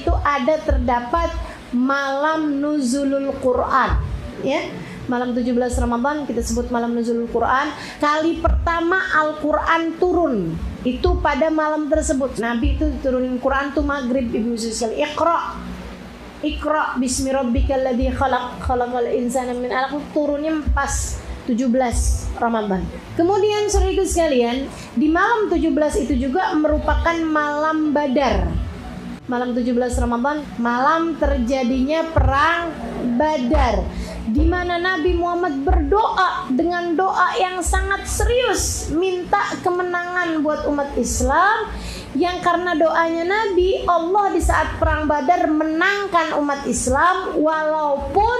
itu terdapat malam nuzulul Quran, ya. Malam 17 Ramadan kita sebut malam nuzulul Quran. Kali pertama Al-Quran turun itu pada malam tersebut. Nabi itu turunin Quran tuh maghrib, Ibu Susil. Iqra bismi rabbikal ladzi khalaqal insana min 'alaq, turunnya pas 17 Ramadan. Kemudian saudaraku sekalian, di malam 17 itu juga merupakan malam Badar. Malam 17 Ramadan, malam terjadinya perang Badar, di mana Nabi Muhammad berdoa dengan doa yang sangat serius, minta kemenangan buat umat Islam, yang karena doanya Nabi, Allah di saat perang Badar menangkan umat Islam walaupun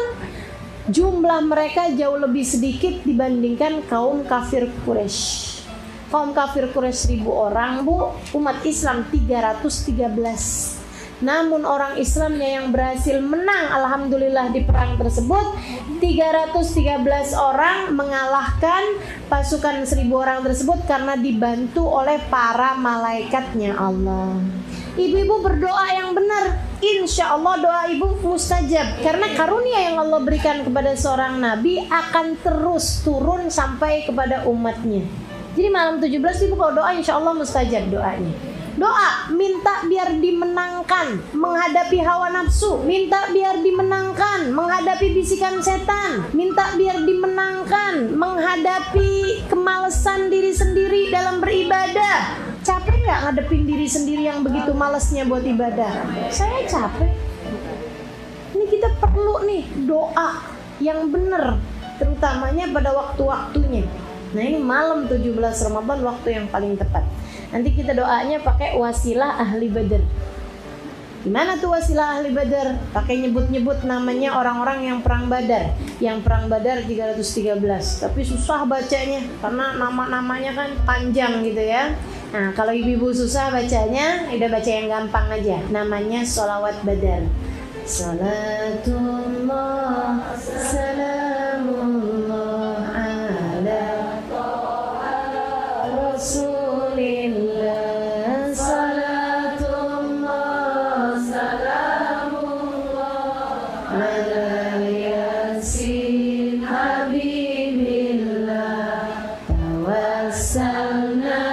jumlah mereka jauh lebih sedikit dibandingkan kaum kafir Quraisy. Kaum kafir Quraisy 1000 orang, Bu. Umat Islam 313. Namun orang Islamnya yang berhasil menang, alhamdulillah, di perang tersebut 313 orang mengalahkan pasukan 1000 orang tersebut karena dibantu oleh para malaikatnya Allah. Ibu-ibu berdoa yang benar, insya Allah doa ibu mustajab, karena karunia yang Allah berikan kepada seorang nabi akan terus turun sampai kepada umatnya. Jadi malam 17 ibu kalau doa insya Allah mustajab doanya. Doa minta biar dimenangkan menghadapi hawa nafsu, minta biar dimenangkan menghadapi bisikan setan, minta biar dimenangkan menghadapi kemalasan diri sendiri dalam beribadah. Capek nggak ngadepin diri sendiri yang begitu malasnya buat ibadah? Saya capek. Ini kita perlu nih doa yang benar, terutamanya pada waktu-waktunya. Nah ini malam 17 Ramadan waktu yang paling tepat. Nanti kita doanya pakai wasilah ahli Badar. Gimana tuh wasilah ahli Badar? Pakai nyebut-nyebut namanya orang-orang yang perang Badar. Yang perang Badar 313. Tapi susah bacanya karena nama-namanya kan panjang gitu ya. Nah kalau ibu-ibu susah bacanya, udah baca yang gampang aja. Namanya sholawat Badar. Salatullah salamullah ala Rasulillah, salatullah salamullah ala yasin habibillah, tawassalna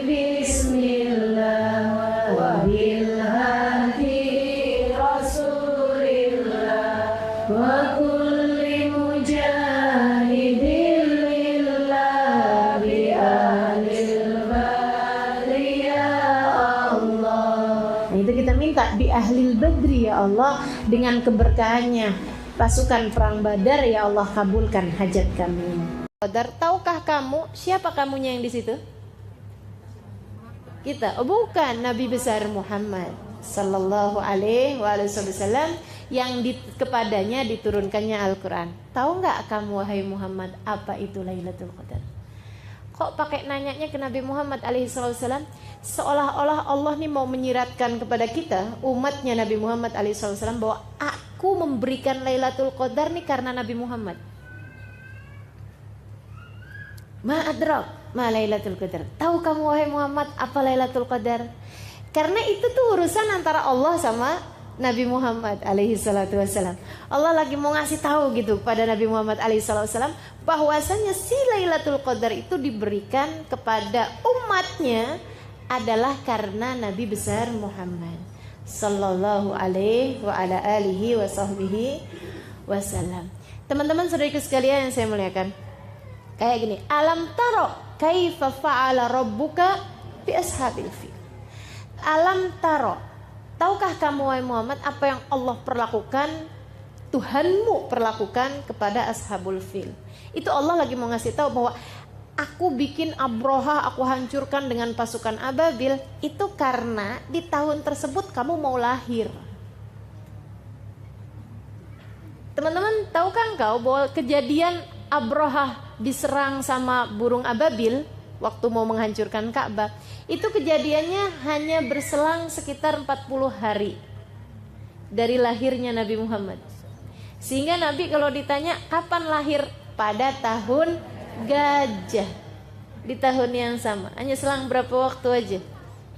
bismillah wa bil hadi rasulillah wa kulli mujahidin lillah bi ahlil badri ya Allah. Nah itu kita minta bi ahlil badri ya Allah, dengan keberkahannya pasukan perang Badar ya Allah kabulkan hajat kami. Badar, tahukah kamu siapa kamunya yang di situ? Kita, oh bukan, Nabi besar Muhammad sallallahu alaihi wasallam yang kepadanya diturunkannya Al-Quran. Tahu nggak kamu wahai Muhammad apa itu Lailatul Qadar? Kok pakai nanyanya ke Nabi Muhammad alaihi wasallam? Seolah-olah Allah nih mau menyiratkan kepada kita umatnya Nabi Muhammad alaihi wasallam bahwa aku memberikan Lailatul Qadar nih karena Nabi Muhammad. Ma adrak ma Lailatul Qadar. Tahu kamu wahai Muhammad apa Lailatul Qadar? Karena itu tuh urusan antara Allah sama Nabi Muhammad alaihi salatu wasallam. Allah lagi mau ngasih tahu gitu pada Nabi Muhammad alaihi salatu wasallam bahwasanya si Lailatul Qadar itu diberikan kepada umatnya adalah karena Nabi besar Muhammad sallallahu alaihi wa ala alihi wa sahbihi wasallam. Teman-teman saudaraku sekalian yang saya muliakan, kayak gini, alam taro kaifa fa'ala rabbuka bi ashabil fil. Alam taro, tahukah kamu wahai Muhammad apa yang Allah perlakukan, Tuhanmu perlakukan kepada ashabul fil? Itu Allah lagi mau ngasih tahu bahwa aku bikin Abroha, aku hancurkan dengan pasukan ababil, itu karena di tahun tersebut kamu mau lahir. Teman-teman, tahukah engkau bahwa kejadian Abroha diserang sama burung ababil waktu mau menghancurkan Ka'bah, itu kejadiannya hanya berselang sekitar 40 hari dari lahirnya Nabi Muhammad. Sehingga Nabi kalau ditanya kapan lahir, pada tahun gajah, di tahun yang sama, hanya selang berapa waktu aja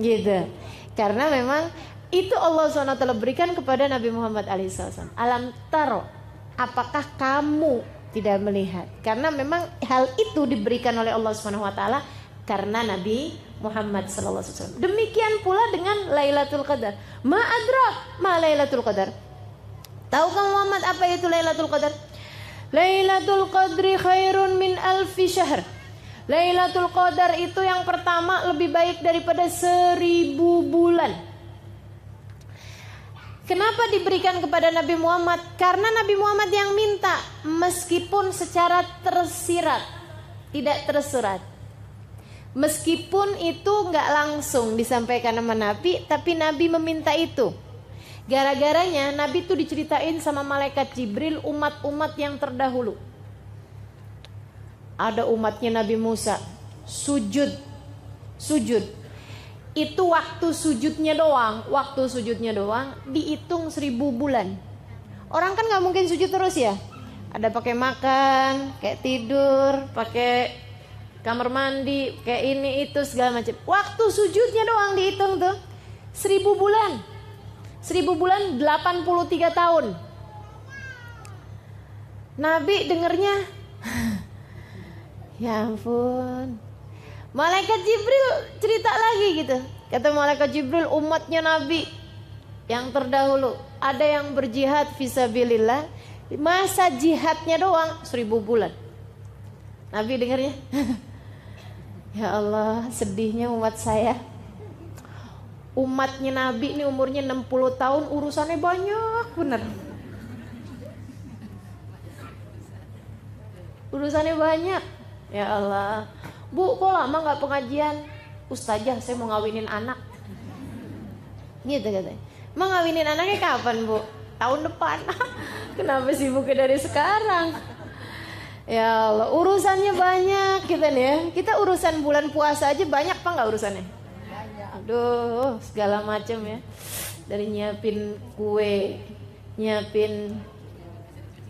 gitu. Karena memang Itu Allah SWT berikan kepada Nabi Muhammad SAW. Alam taro, apakah kamu tidak melihat? Karena memang hal itu diberikan oleh Allah SWT karena Nabi Muhammad SAW. Demikian pula dengan Lailatul Qadar. Ma adrak ma Lailatul Qadar. Tahukah Muhammad apa itu Lailatul Qadar? Lailatul Qadri khairun min alfi syahr. Lailatul Qadar itu yang pertama lebih baik daripada 1000 bulan. Kenapa diberikan kepada Nabi Muhammad? Karena Nabi Muhammad yang minta, meskipun secara tersirat, tidak tersurat. Meskipun itu nggak langsung disampaikan sama Nabi, tapi Nabi meminta itu. Gara-garanya Nabi itu diceritain sama malaikat Jibril umat-umat yang terdahulu. Ada umatnya Nabi Musa sujud. Itu waktu sujudnya doang dihitung 1000 bulan. Orang kan nggak mungkin sujud terus ya. Ada pakai makan, kayak tidur, pakai kamar mandi, kayak ini itu segala macam. Waktu sujudnya doang dihitung tuh 1000 bulan. 1000 bulan 83 tahun. Nabi dengernya ya ampun. Malaikat Jibril cerita lagi gitu. Kata malaikat Jibril, umatnya Nabi yang terdahulu ada yang berjihad fisabilillah, masa jihadnya doang 1000 bulan. Nabi dengarnya ya Allah, sedihnya umat saya. Umatnya Nabi ini umurnya 60 tahun, urusannya banyak bener. Urusannya banyak. Ya Allah, Bu, kok lama gak pengajian? Ustazah, saya mau ngawinin anak. Gitu katanya. Mau ngawinin anaknya kapan, Bu? Tahun depan. Kenapa sibuknya dari sekarang? Ya Allah, urusannya banyak kita nih ya. Kita urusan bulan puasa aja banyak apa gak urusannya? Banyak. Aduh, segala macam ya. Dari nyiapin kue, nyiapin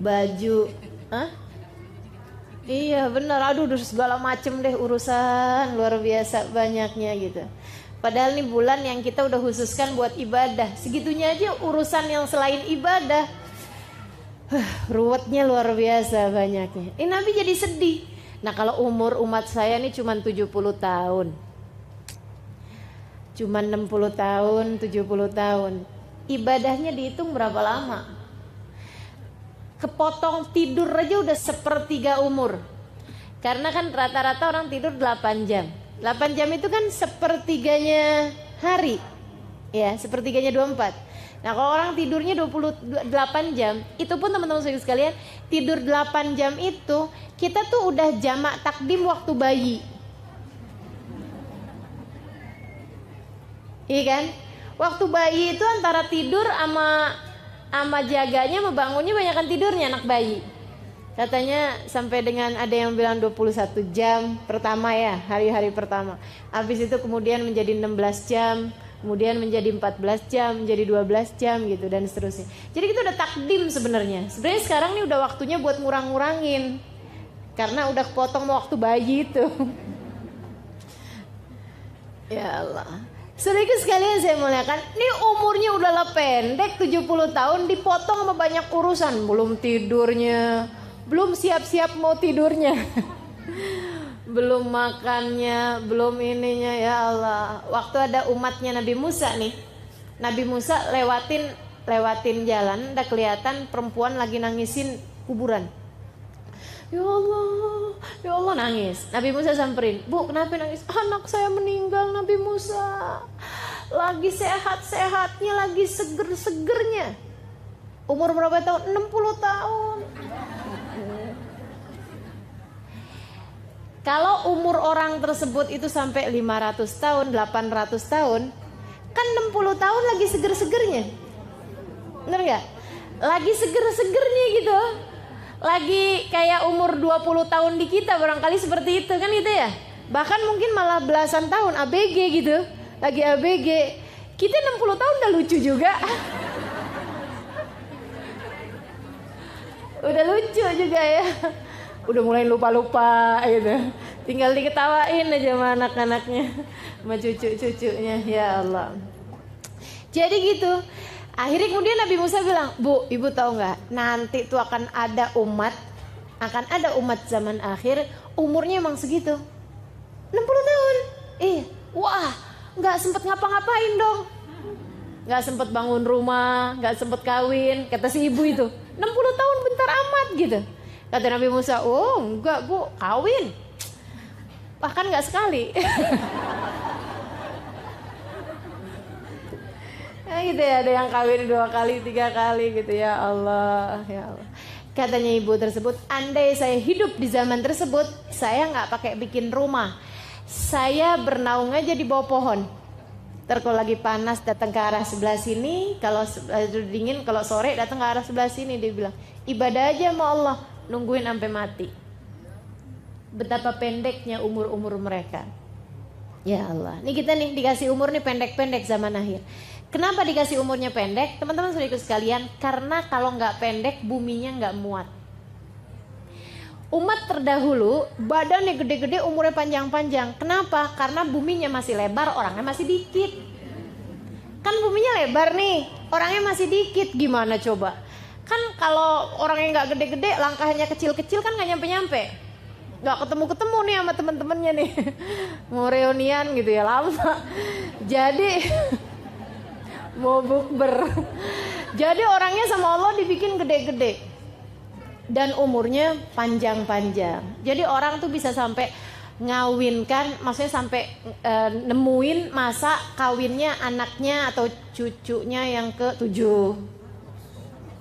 baju. Hah? Iya benar, aduh segala macem deh urusan, luar biasa banyaknya gitu. Padahal ini bulan yang kita udah khususkan buat ibadah, segitunya aja urusan yang selain ibadah, ruwetnya luar biasa banyaknya. Ini Nabi jadi sedih. Nah kalau umur umat saya ini cuma 70 tahun, cuma 60 tahun, 70 tahun, ibadahnya dihitung berapa lama? Kepotong tidur aja udah 1/3 umur. Karena kan rata-rata orang tidur 8 jam. 8 jam itu kan 1/3-nya hari. Ya, 1/3-nya 24. Nah, kalau orang tidurnya 28 jam, itu pun teman-teman sekalian, tidur 8 jam itu kita tuh udah jamak takdim waktu bayi. Iya kan? Waktu bayi itu antara tidur sama jaganya sama bangunnya banyakan tidurnya anak bayi. Katanya sampai dengan ada yang bilang 21 jam pertama ya, hari-hari pertama. Habis itu kemudian menjadi 16 jam, kemudian menjadi 14 jam, menjadi 12 jam gitu dan seterusnya. Jadi kita udah takdim sebenarnya. Sebenarnya sekarang nih udah waktunya buat ngurang-ngurangin. Karena udah kepotong waktu bayi itu. Ya Allah. Sedikit sekalian saya muliakan, ini umurnya udahlah pendek 70 tahun dipotong sama banyak urusan, belum tidurnya, belum siap-siap mau tidurnya. Belum makannya, belum ininya, ya Allah. Waktu ada umatnya Nabi Musa nih. Nabi Musa lewatin jalan, udah kelihatan perempuan lagi nangisin kuburan. Ya Allah nangis. Nabi Musa samperin, Bu kenapa nangis? Anak saya meninggal Nabi Musa. Lagi sehat-sehatnya, lagi seger-segernya. Umur berapa tahun? 60 tahun. Kalau umur orang tersebut itu sampai 500 tahun, 800 tahun, kan 60 tahun lagi seger-segernya. Bener gak? Lagi seger-segernya gitu. Lagi kayak umur 20 tahun di kita barangkali seperti itu kan gitu ya. Bahkan mungkin malah belasan tahun ABG gitu. Lagi ABG. Kita 60 tahun udah lucu juga. Udah lucu juga ya. Udah mulai lupa-lupa gitu. Tinggal diketawain aja sama anak-anaknya, sama cucu-cucunya. Ya Allah. Jadi gitu. Akhirnya kemudian Nabi Musa bilang, Bu, ibu tahu nggak? Nanti tuh akan ada umat zaman akhir umurnya emang segitu, 60 tahun. Wah, nggak sempet ngapa-ngapain dong, nggak sempet bangun rumah, nggak sempet kawin. Kata si ibu itu, 60 tahun bentar amat gitu. Kata Nabi Musa, oh enggak Bu, kawin, bahkan nggak sekali. Nah, gitu ya, ada yang kawin 2 kali, 3 kali gitu. Ya Allah, ya Allah. Katanya ibu tersebut, andai saya hidup di zaman tersebut, saya nggak pakai bikin rumah, saya bernaung aja di bawah pohon. Ntar kalau lagi panas datang ke arah sebelah sini, kalau dingin, kalau sore datang ke arah sebelah sini. Dia bilang, ibadah aja sama Allah, nungguin sampai mati. Betapa pendeknya umur-umur mereka. Ya Allah, nih kita nih dikasih umur nih pendek-pendek zaman akhir. Kenapa dikasih umurnya pendek? Teman-teman saudaraku sekalian, karena kalau nggak pendek buminya nggak muat. Umat terdahulu badannya gede-gede, umurnya panjang-panjang. Kenapa? Karena buminya masih lebar, orangnya masih dikit. Kan buminya lebar nih, orangnya masih dikit, gimana coba? Kan kalau orangnya nggak gede-gede, langkahnya kecil-kecil kan nggak nyampe-nyampe. Nggak ketemu-ketemu nih sama temen-temennya nih. Mau reunian gitu ya, lama. Jadi mau bukber. Jadi orangnya sama Allah dibikin gede-gede dan umurnya panjang-panjang. Jadi orang tuh bisa sampai ngawinkan, maksudnya sampai nemuin masa kawinnya anaknya atau cucunya yang ke-7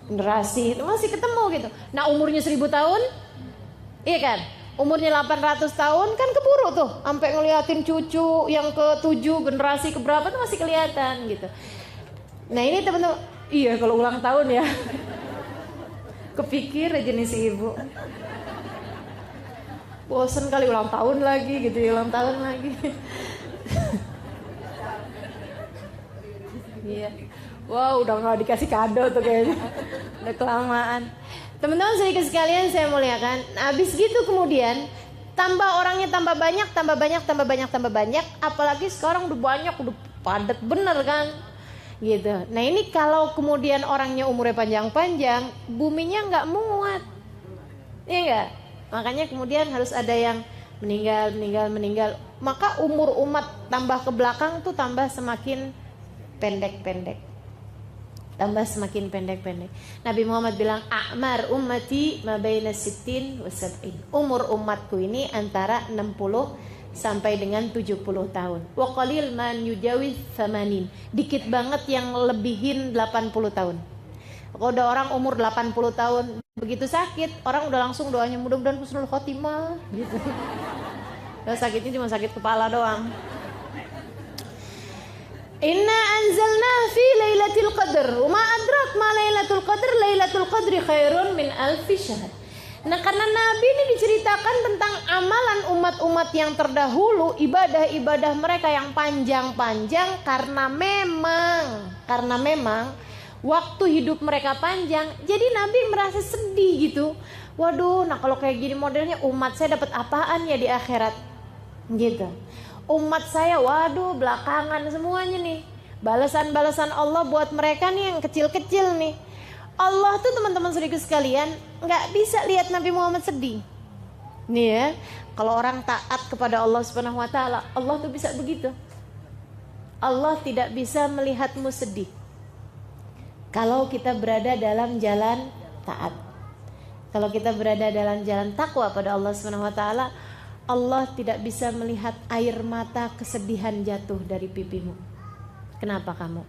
generasi itu masih ketemu gitu. Nah umurnya 1000 tahun, iya kan? Umurnya 800 tahun kan keburu tuh, sampai ngeliatin cucu yang ke-7 generasi keberapa tuh masih kelihatan gitu. Nah ini teman-teman, iya kalau ulang tahun ya, kepikir aja nih si ibu, bosen kali ulang tahun lagi gitu ya, ulang tahun lagi. Iya, wow udah nggak dikasih kado tuh kayaknya, udah kelamaan. Teman-teman sedikit sekalian saya muliakan, habis gitu kemudian tambah orangnya tambah banyak, apalagi sekarang udah banyak, udah padat bener kan. Gitu. Nah ini kalau kemudian orangnya umurnya panjang-panjang, buminya nggak muat, iya nggak? Makanya kemudian harus ada yang meninggal. Maka umur umat tambah ke belakang tuh tambah semakin pendek. Nabi Muhammad bilang, a'mar ummati ma baina 60 wa 70. Umur umatku ini antara 60 sampai dengan 70 tahun. Wa qalil man yujawiz 80. Dikit banget yang lebihin 80 tahun. Kalau udah orang umur 80 tahun begitu sakit, orang udah langsung doanya mudah-mudahan husnul khotimah gitu. Nah, sakitnya cuma sakit kepala doang. Inna anzalna fi lailatul qadr. Wa ma adrak ma lailatul qadr? Lailatul qadri khairun min alfi syahr. Nah karena Nabi ini diceritakan tentang amalan umat-umat yang terdahulu, ibadah-ibadah mereka yang panjang-panjang karena memang waktu hidup mereka panjang. Jadi Nabi merasa sedih gitu. Waduh, nah kalau kayak gini modelnya umat saya dapat apaan ya di akhirat? Gitu. Umat saya, waduh belakangan semuanya nih. Balasan-balasan Allah buat mereka nih yang kecil-kecil nih. Allah tuh teman-teman saudaraku sekalian nggak bisa lihat Nabi Muhammad sedih. Nih ya, kalau orang taat kepada Allah Subhanahu Wa Taala, Allah tuh bisa begitu. Allah tidak bisa melihatmu sedih. Kalau kita berada dalam jalan taat, kalau kita berada dalam jalan takwa pada Allah Subhanahu Wa Taala, Allah tidak bisa melihat air mata kesedihan jatuh dari pipimu. Kenapa kamu?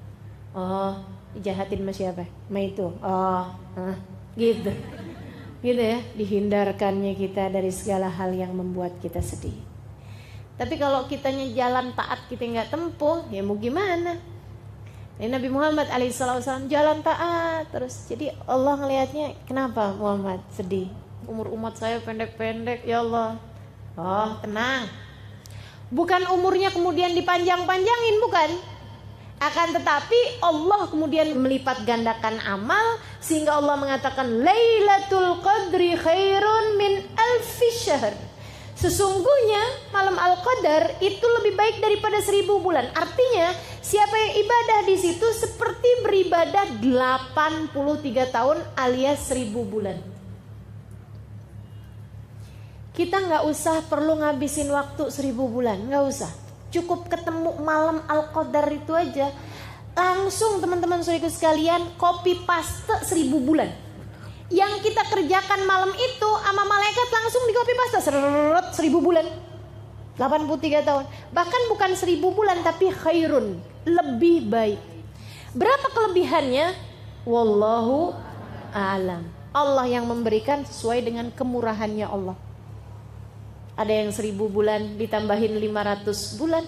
Oh, dijahatin sama siapa? Ma itu. Gitu ya, dihindarkannya kita dari segala hal yang membuat kita sedih. Tapi kalau kitanya jalan taat kita nggak tempuh, ya mau gimana? Ini Nabi Muhammad alaihissalam jalan taat terus. Jadi Allah ngelihatnya, kenapa Muhammad sedih? Umur umat saya pendek-pendek, ya Allah. Oh tenang, bukan umurnya kemudian dipanjang-panjangin, bukan. Akan tetapi Allah kemudian melipat gandakan amal sehingga Allah mengatakan Lailatul Qadri khairun min alfi syahr. Sesungguhnya malam Al-Qadar itu lebih baik daripada 1000 bulan. Artinya Siapa yang ibadah di situ seperti beribadah 83 tahun alias 1000 bulan. Kita nggak usah perlu ngabisin waktu 1000 bulan, nggak usah. Cukup ketemu malam Al-Qadar itu aja, langsung teman-teman saudaraku sekalian copy paste 1000 bulan. Yang kita kerjakan malam itu sama malaikat langsung di copy paste 1000 bulan. 83 tahun. Bahkan bukan 1000 bulan tapi khairun, lebih baik. Berapa kelebihannya? Wallahu a'lam. Allah yang memberikan sesuai dengan kemurahannya Allah. Ada yang 1000 bulan ditambahin 500 bulan.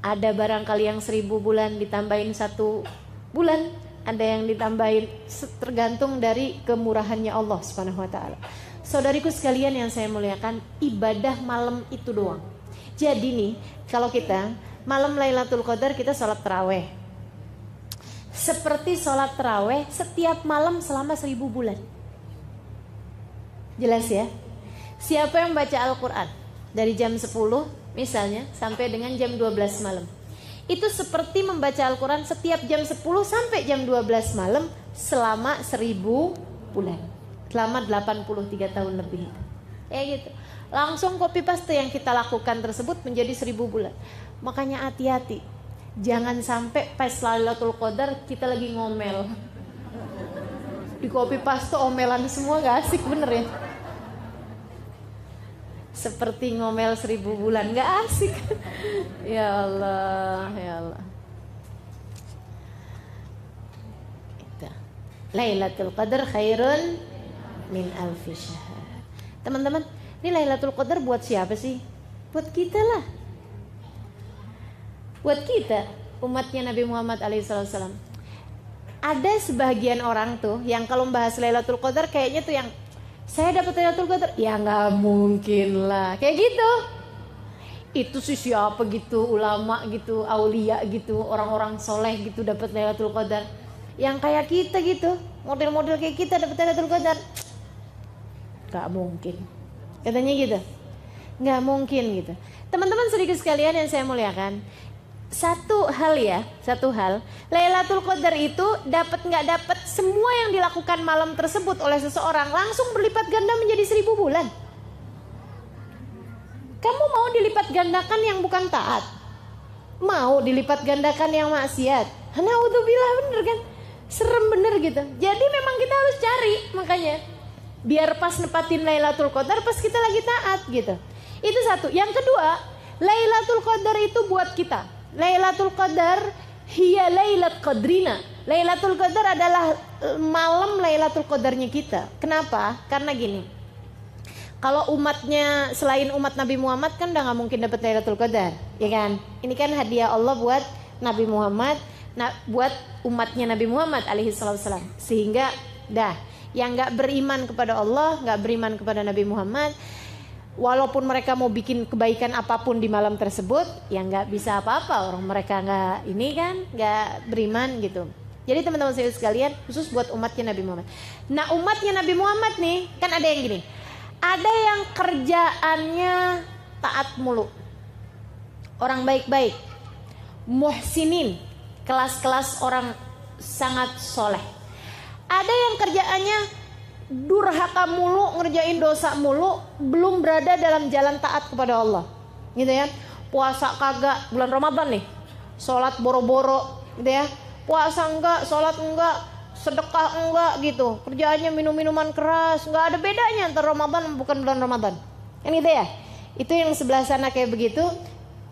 Ada barangkali yang 1000 bulan ditambahin 1 bulan. Ada yang ditambahin, tergantung dari kemurahannya Allah Subhanahu wa ta'ala. Saudariku sekalian yang saya muliakan, ibadah malam itu doang. Jadi nih, kalau kita malam Lailatul Qadar kita sholat taraweh. Seperti sholat taraweh setiap malam selama 1000 bulan. Jelas ya? Siapa yang baca Al-Quran dari jam 10 misalnya sampai dengan jam 12 malam, itu seperti membaca Al-Quran setiap jam 10 sampai jam 12 malam selama 1000 bulan, selama 83 tahun lebih. Gitu. Langsung copy paste yang kita lakukan tersebut menjadi 1000 bulan. Makanya hati-hati, jangan sampai pas Lailatul Qadar kita lagi ngomel, di copy paste omelan semua, gak asik bener ya. Seperti ngomel 1000 bulan, gak asik. Ya Allah, ya Allah. Lailatul Qadar khairun min alfi syahr. Teman-teman, ini Lailatul Qadar buat siapa sih? Buat kita lah. Buat kita, umatnya Nabi Muhammad SAW. Ada sebagian orang tuh yang kalau membahas Lailatul Qadar kayaknya tuh yang, saya dapat Lailatul Qadar, ya nggak mungkin lah, kayak gitu. Itu sih siapa gitu, ulama gitu, aulia gitu, orang-orang soleh gitu dapat Lailatul Qadar. Yang kayak kita gitu, model-model kayak kita dapat Lailatul Qadar, nggak mungkin. Katanya gitu, nggak mungkin gitu. Teman-teman sedikit sekalian yang saya muliakan, satu hal, Lailatul Qadar itu dapat nggak dapat, semua yang dilakukan malam tersebut oleh seseorang langsung berlipat ganda menjadi 1000 bulan. Kamu mau dilipat gandakan yang bukan taat? Mau dilipat gandakan yang maksiat? Naudzubillah, bener kan? Serem bener gitu. Jadi memang kita harus cari, makanya biar pas nepatin Lailatul Qadar pas kita lagi taat gitu. Itu satu. Yang kedua, Lailatul Qadar itu buat kita. Lailatul Qadar hiya lailat qadrina. Lailatul Qadar adalah malam Lailatul Qadarnya kita. Kenapa? Karena gini, kalau umatnya selain umat Nabi Muhammad kan udah gak mungkin dapat Lailatul Qadar, ya kan? Ini kan hadiah Allah buat Nabi Muhammad, buat umatnya Nabi Muhammad alaihissalam. Sehingga yang gak beriman kepada Allah, gak beriman kepada Nabi Muhammad, walaupun mereka mau bikin kebaikan apapun di malam tersebut, ya nggak bisa apa-apa, orang mereka nggak beriman gitu. Jadi teman-teman saya sekalian, khusus buat umatnya Nabi Muhammad. Nah, umatnya Nabi Muhammad nih, kan ada yang gini, ada yang kerjaannya taat mulu, orang baik-baik, muhsinin, kelas-kelas orang sangat soleh. Ada yang kerjaannya durhaka mulu, ngerjain dosa mulu, belum berada dalam jalan taat kepada Allah, gitu ya. Puasa kagak, bulan Ramadan nih, sholat boro-boro, gitu ya. Puasa enggak, sholat enggak, sedekah enggak, gitu. Kerjaannya minum-minuman keras, nggak ada bedanya antara Ramadan bukan bulan Ramadan, kan gitu ya. Itu yang sebelah sana kayak begitu.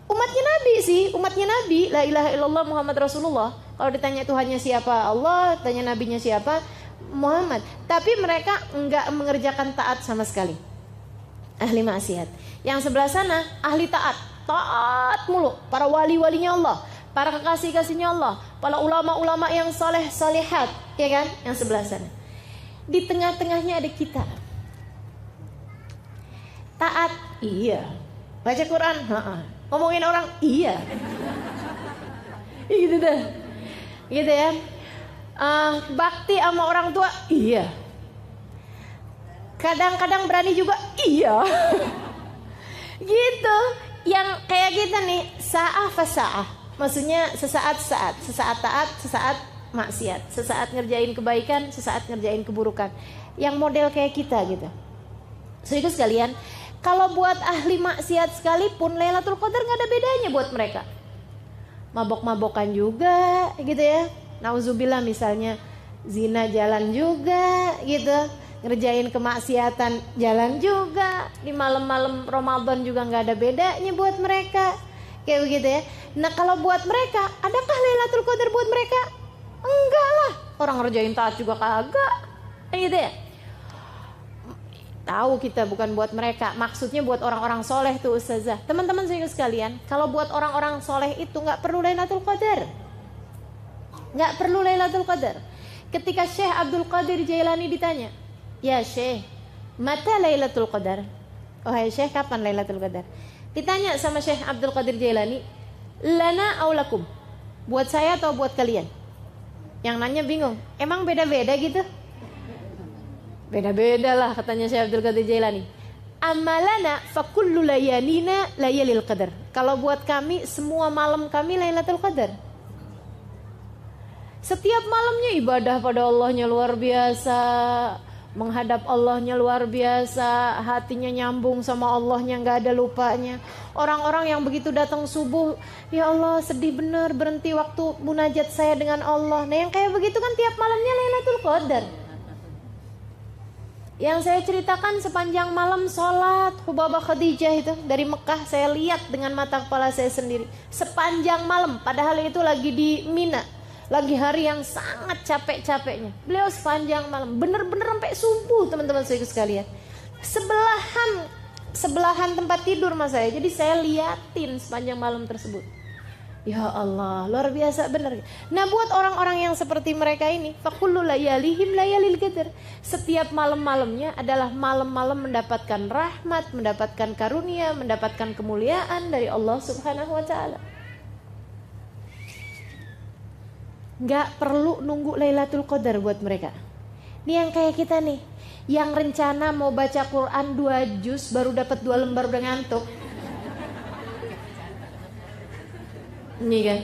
Umatnya Nabi sih, umatnya Nabi, la ilaha illallah Muhammad Rasulullah. Kalau ditanya Tuhannya siapa, Allah, tanya nabinya siapa, Muhammad. Tapi mereka enggak mengerjakan taat sama sekali, ahli maksiat. Yang sebelah sana ahli taat, taat mulu, para wali-walinya Allah, para kekasih-kasihnya Allah, para ulama-ulama yang soleh solehat, ya kan? Yang sebelah sana. Di tengah-tengahnya ada kita, taat, iya. Baca Quran, ngomongin orang, iya. Gitu deh, gitu ya. Bakti sama orang tua, iya. Kadang-kadang berani juga, iya. Gitu. Yang kayak kita nih, sa'ah fasa'ah, Maksudnya sesaat taat, sesaat maksiat, sesaat ngerjain kebaikan, sesaat ngerjain keburukan. Yang model kayak kita gitu. Saudara sekalian, kalau buat ahli maksiat sekalipun Lailatul Qadar nggak ada bedanya buat mereka. Mabok-mabokan juga gitu ya. Nauzubillah misalnya zina jalan juga gitu. Ngerjain kemaksiatan jalan juga. Di malam-malam Ramadan juga nggak ada bedanya buat mereka. Kayak begitu ya. Nah kalau buat mereka, adakah Lailatul Qadar buat mereka? Enggak lah. Orang ngerjain taat juga kagak. Gitu ya. Tahu kita bukan buat mereka. Maksudnya buat orang-orang soleh tuh Ustazah. Teman-teman sekalian, kalau buat orang-orang soleh itu nggak perlu Lailatul Qadar. Nggak perlu Lailatul Qadar. Ketika Syekh Abdul Qadir Jailani ditanya, ya Syekh, mata Lailatul Qadar? Oh hai Syekh, kapan Lailatul Qadar? Ditanya sama Syekh Abdul Qadir Jailani, lana aulakum, buat saya atau buat kalian? Yang nanya bingung, emang beda-beda gitu? Beda-beda lah katanya Syekh Abdul Qadir Jailani. Amalana fakullu layalina layalil qadar. Kalau buat kami, semua malam kami Lailatul Qadar. Setiap malamnya ibadah pada Allahnya luar biasa, menghadap Allahnya luar biasa, hatinya nyambung sama Allahnya, nggak ada lupanya. Orang-orang yang begitu datang subuh, ya Allah sedih bener, berhenti waktu munajat saya dengan Allah. Nah yang kayak begitu kan tiap malamnya Lailatul Qadar. Yang saya ceritakan sepanjang malam sholat Hubabah Khadijah itu dari Mekah, saya lihat dengan mata kepala saya sendiri sepanjang malam, padahal itu lagi di Mina, lagi hari yang sangat capek-capeknya. Beliau sepanjang malam, bener-bener sampai subuh teman-teman saya sekalian. Sebelahan tempat tidur mas saya, jadi saya liatin sepanjang malam tersebut. Ya Allah, luar biasa benar. Nah buat orang-orang yang seperti mereka ini, fakullu layalihim layalil qadar. Setiap malam-malamnya adalah malam-malam mendapatkan rahmat, mendapatkan karunia, mendapatkan kemuliaan dari Allah Subhanahu wa taala. Nggak perlu nunggu Lailatul Qadar buat mereka. Ini yang kayak kita nih, yang rencana mau baca Quran 2 juz baru dapat 2 lembar udah ngantuk. Ini kan,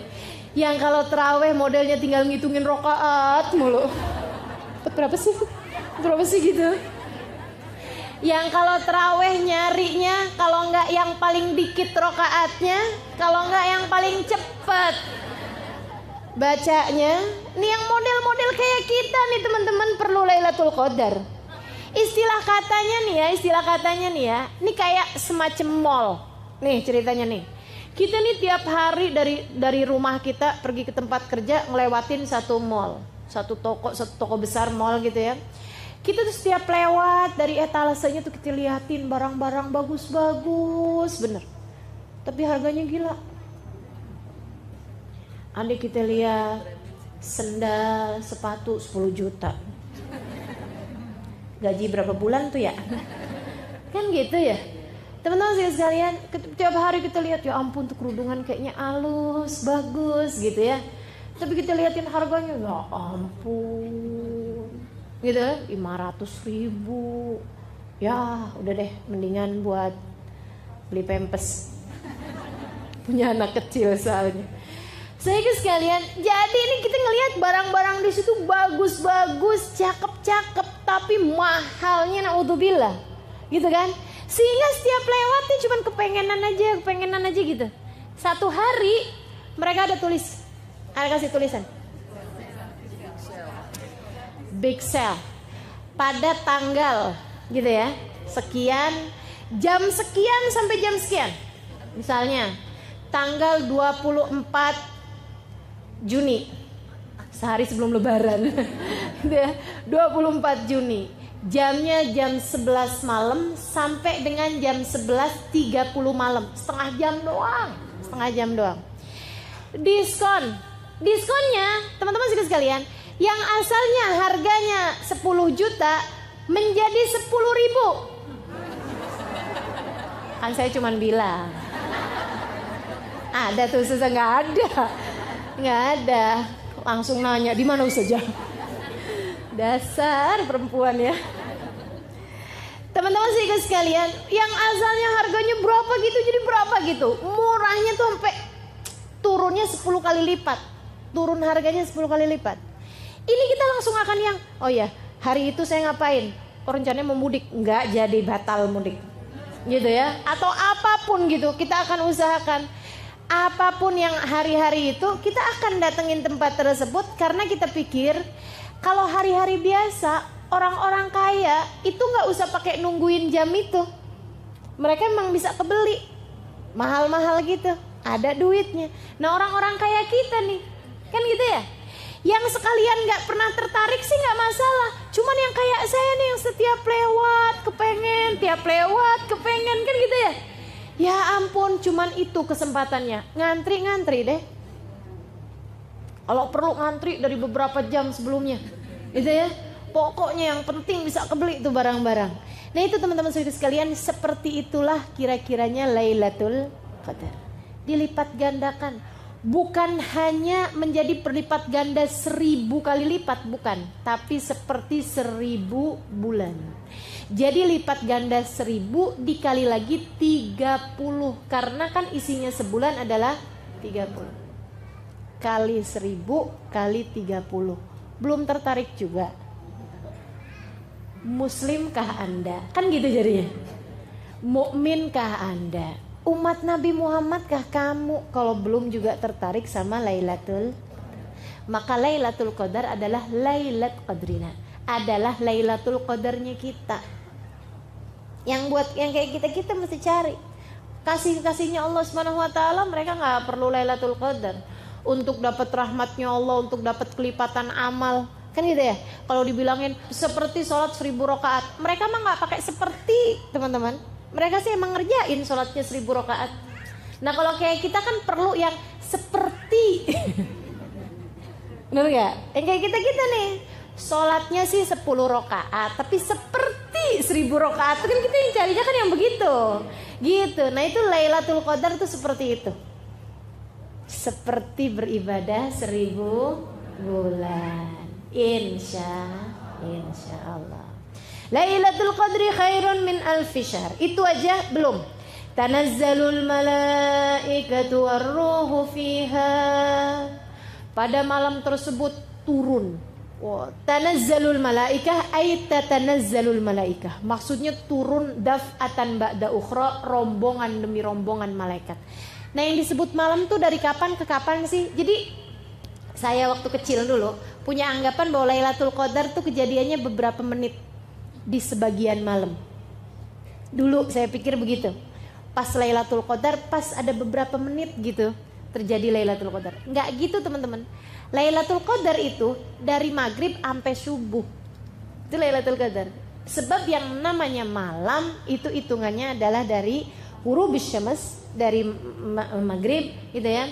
yang kalau terawih modelnya tinggal ngitungin rokaat mulu. Berapa sih gitu. Yang kalau terawih nyarinya kalau nggak yang paling dikit rokaatnya, kalau nggak yang paling cepet bacanya. Nih yang model-model kayak kita nih teman-teman perlu Lailatul Qadar. Istilah katanya nih ya, ini kayak semacam mall. Nih ceritanya nih. Kita nih tiap hari dari rumah kita pergi ke tempat kerja ngelewatin satu mall, satu toko besar mall gitu ya. Kita tuh setiap lewat dari etalasenya tuh kita liatin barang-barang bagus-bagus bener. Tapi harganya gila. Andai kita lihat sendal, sepatu 10 juta. Gaji berapa bulan tuh ya? Kan gitu ya. Teman-teman sekalian, tiap hari kita lihat ya ampun tuh kerudungan kayaknya halus, bagus gitu ya. Tapi kita liatin harganya, ya ampun, gitu 500.000. Ya udah deh, mendingan buat beli pampers. Punya anak kecil soalnya. Saya sekalian, jadi ini kita ngelihat barang-barang di situ bagus-bagus, cakep-cakep, tapi mahalnya naudzubillah, gitu kan? Sehingga setiap lewatnya cuman kepengenan aja gitu. Satu hari mereka ada kasih tulisan big sale pada tanggal gitu ya, sekian, jam sekian sampai jam sekian. Misalnya tanggal 24 Juni, sehari sebelum lebaran. 24 Juni. Jamnya jam 11 malam sampai dengan jam 11.30 malam. Setengah jam doang. Diskonnya teman-teman sekalian, yang asalnya harganya 10 juta menjadi 10.000. Kan saya cuman bilang ada tuh, nggak ada. Langsung nanya di mana Ustazah. Dasar perempuan ya. Teman-teman sekalian, yang asalnya harganya berapa gitu jadi berapa gitu. Murahnya tuh sampai turunnya 10 kali lipat. Turun harganya 10 kali lipat. Ini kita langsung akan yang, oh ya, hari itu saya ngapain? Rencananya mau mudik, enggak jadi, batal mudik. Gitu ya. Atau apapun gitu, kita akan usahakan. Apapun yang hari-hari itu, kita akan datengin tempat tersebut karena kita pikir kalau hari-hari biasa, orang-orang kaya itu nggak usah pakai nungguin jam itu. Mereka emang bisa kebeli mahal-mahal gitu, ada duitnya. Nah orang-orang kaya kita nih, kan gitu ya, yang sekalian nggak pernah tertarik sih nggak masalah. Cuman yang kayak saya nih yang setiap lewat kepengen, tiap lewat kepengen, kan gitu ya. Ya ampun, cuman itu kesempatannya, ngantri deh. Kalau perlu ngantri dari beberapa jam sebelumnya, gitu ya. Pokoknya yang penting bisa kebeli itu barang-barang. Nah itu teman-teman saudara sekalian, seperti itulah kira-kiranya Lailatul Qadar. Dilipat gandakan, bukan hanya menjadi berlipat ganda 1000 kali lipat, bukan, tapi seperti 1000 bulan. Jadi lipat ganda 1000 dikali lagi 30, karena kan isinya sebulan adalah 30. Kali 1000 kali 30. Belum tertarik juga? Muslimkah Anda? Kan gitu jadinya. Mukminkah Anda? Umat Nabi Muhammadkah kamu? Kalau belum juga tertarik sama Lailatul, maka Lailatul Qadar adalah Lailat Qadrina, adalah Lailatul Qadarnya kita. Yang buat yang kayak kita mesti cari kasih-kasihnya Allah Subhanahu wa taala. Mereka nggak perlu Lailatul Qadar untuk dapat rahmatnya Allah, untuk dapat kelipatan amal, kan gitu ya. Kalau dibilangin seperti sholat 1000 rakaat, mereka mah nggak pakai seperti, teman-teman. Mereka sih emang ngerjain sholatnya 1000 rakaat. Nah kalau kayak kita kan perlu yang seperti bener gak? Yang kayak kita nih, sholatnya sih 10 rakaat, tapi seperti 1000 rakaat, kan kita yang carinya kan yang begitu, gitu. Nah itu Lailatul Qadar tuh seperti itu, seperti beribadah 1000 bulan. Insya Allah. Lailatul Qadri khairun min alfi syahr. Itu aja belum. Tanazzalul malaikatu warruhu fiha. Pada malam tersebut turun. Tanazzalul malaikah ay tatanazzalul malaikah. Maksudnya turun daf'atan ba'da ukhra, rombongan demi rombongan malaikat. Nah yang disebut malam tuh dari kapan ke kapan sih? Jadi saya waktu kecil dulu punya anggapan bahwa Lailatul Qadar tuh kejadiannya beberapa menit di sebagian malam. Dulu saya pikir begitu. Pas Lailatul Qadar pas ada beberapa menit gitu terjadi Lailatul Qadar. Enggak gitu teman-teman. Lailatul Qadar itu dari maghrib sampai subuh. Itu Lailatul Qadar. Sebab yang namanya malam itu hitungannya adalah dari ghurubus syams, dari maghrib gitu ya,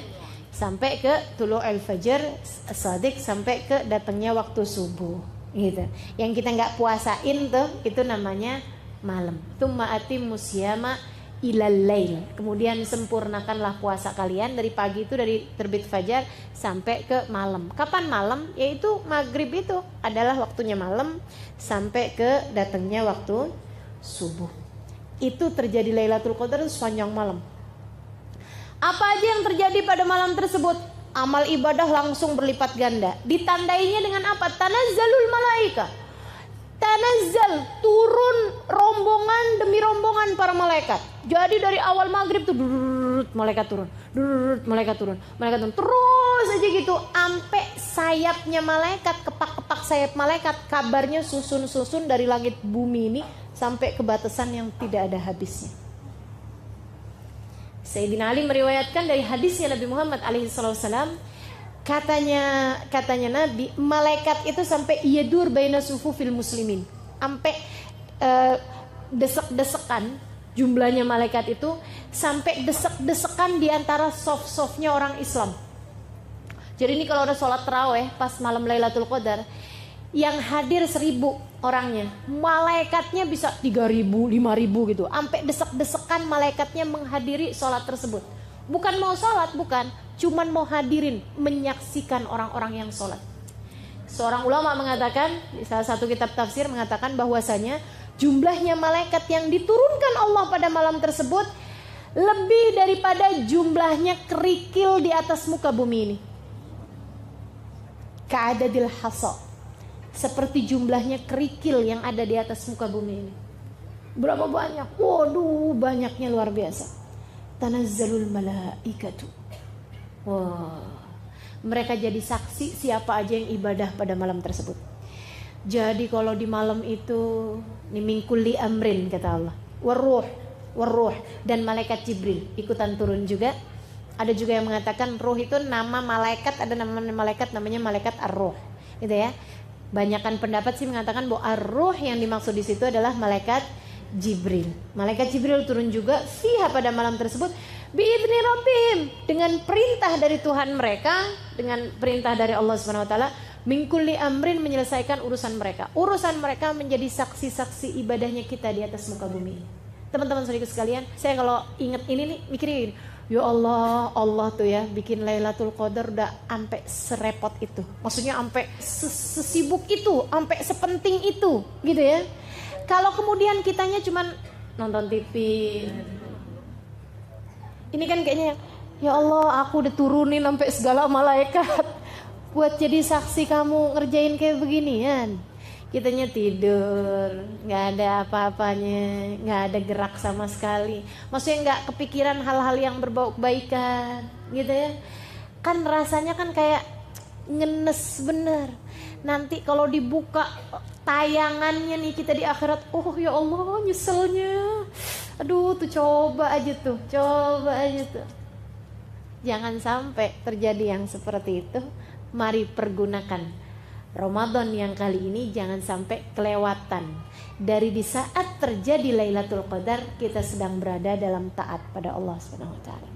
sampai ke tulu'ul fajr as-shadiq, sampai ke datangnya waktu subuh gitu. Yang kita nggak puasain tuh itu namanya malam. Tsumma atimmus syiyama ilal lail. Kemudian sempurnakanlah puasa kalian dari pagi itu, dari terbit fajar sampai ke malam. Kapan malam? Yaitu maghrib itu adalah waktunya malam sampai ke datangnya waktu subuh. Itu terjadi Lailatul Qadar sepanjang malam. Apa aja yang terjadi pada malam tersebut? Amal ibadah langsung berlipat ganda. Ditandainya dengan apa? Tanazzalul malaika. Tanazzal, turun rombongan demi rombongan para malaikat. Jadi dari awal maghrib tuh malaikat turun, malaikat turun, malaikat turun, terus aja gitu sampai sayapnya malaikat, kepak-kepak sayap malaikat, kabarnya susun-susun dari langit bumi ini sampai ke batasan yang tidak ada habisnya. Sayyidina Ali meriwayatkan dari hadisnya Nabi Muhammad alaihissalam, katanya Nabi, malaikat itu sampai yadur baina sufufil muslimin, sampai desek-desekan jumlahnya malaikat itu, sampai desek-desekan di antara soft-softnya orang Islam. Jadi ini kalau ada sholat tarawih pas malam Lailatul Qadar, yang hadir 1000 orangnya, malaikatnya bisa 3000, 5000 gitu, sampai desek-desekan malaikatnya menghadiri sholat tersebut. Bukan mau sholat, bukan, cuman mau hadirin, menyaksikan orang-orang yang sholat. Seorang ulama mengatakan, di salah satu kitab tafsir mengatakan bahwasanya jumlahnya malaikat yang diturunkan Allah pada malam tersebut lebih daripada jumlahnya kerikil di atas muka bumi ini. Ka'adadil hasa, seperti jumlahnya kerikil yang ada di atas muka bumi ini. Berapa banyak? Waduh, banyaknya luar biasa. Tanazzalul malaikatu. Wah, mereka jadi saksi siapa aja yang ibadah pada malam tersebut. Jadi kalau di malam itu ni min kulli amrin kata Allah. Waruh dan malaikat Jibril ikutan turun juga. Ada juga yang mengatakan ruh itu nama malaikat, ada nama malaikat namanya malaikat ar-ruh. Gitu ya. Banyakan pendapat sih mengatakan bahwa ar-ruh yang dimaksud di situ adalah malaikat Jibril. Malaikat Jibril turun juga fiha pada malam tersebut biidzni rabbihim, dengan perintah dari Tuhan mereka, dengan perintah dari Allah Subhanahu wa taala, min kulli amrin, menyelesaikan urusan mereka. Urusan mereka menjadi saksi-saksi ibadahnya kita di atas muka bumi. Teman-teman saudaraku sekalian, saya kalau ingat ini nih mikirin, ya Allah, Allah tuh ya bikin Lailatul Qadar udah sampai serepot itu. Maksudnya sampai sesibuk itu, sampai sepenting itu, gitu ya. Kalau kemudian kitanya cuman nonton TV, ini kan kayaknya ya Allah, aku udah turunin sampai segala malaikat buat jadi saksi kamu ngerjain kayak beginian. Kitanya tidur, nggak ada apa-apanya, nggak ada gerak sama sekali. Maksudnya nggak kepikiran hal-hal yang berbau kebaikan, gitu ya. Kan rasanya kan kayak ngenes bener. Nanti kalau dibuka tayangannya nih kita di akhirat, oh ya Allah nyeselnya. Aduh tuh coba aja tuh. Jangan sampai terjadi yang seperti itu. Mari pergunakan Ramadan yang kali ini, jangan sampai kelewatan. Dari di saat terjadi Lailatul Qadar, kita sedang berada dalam taat pada Allah Subhanahu wa taala.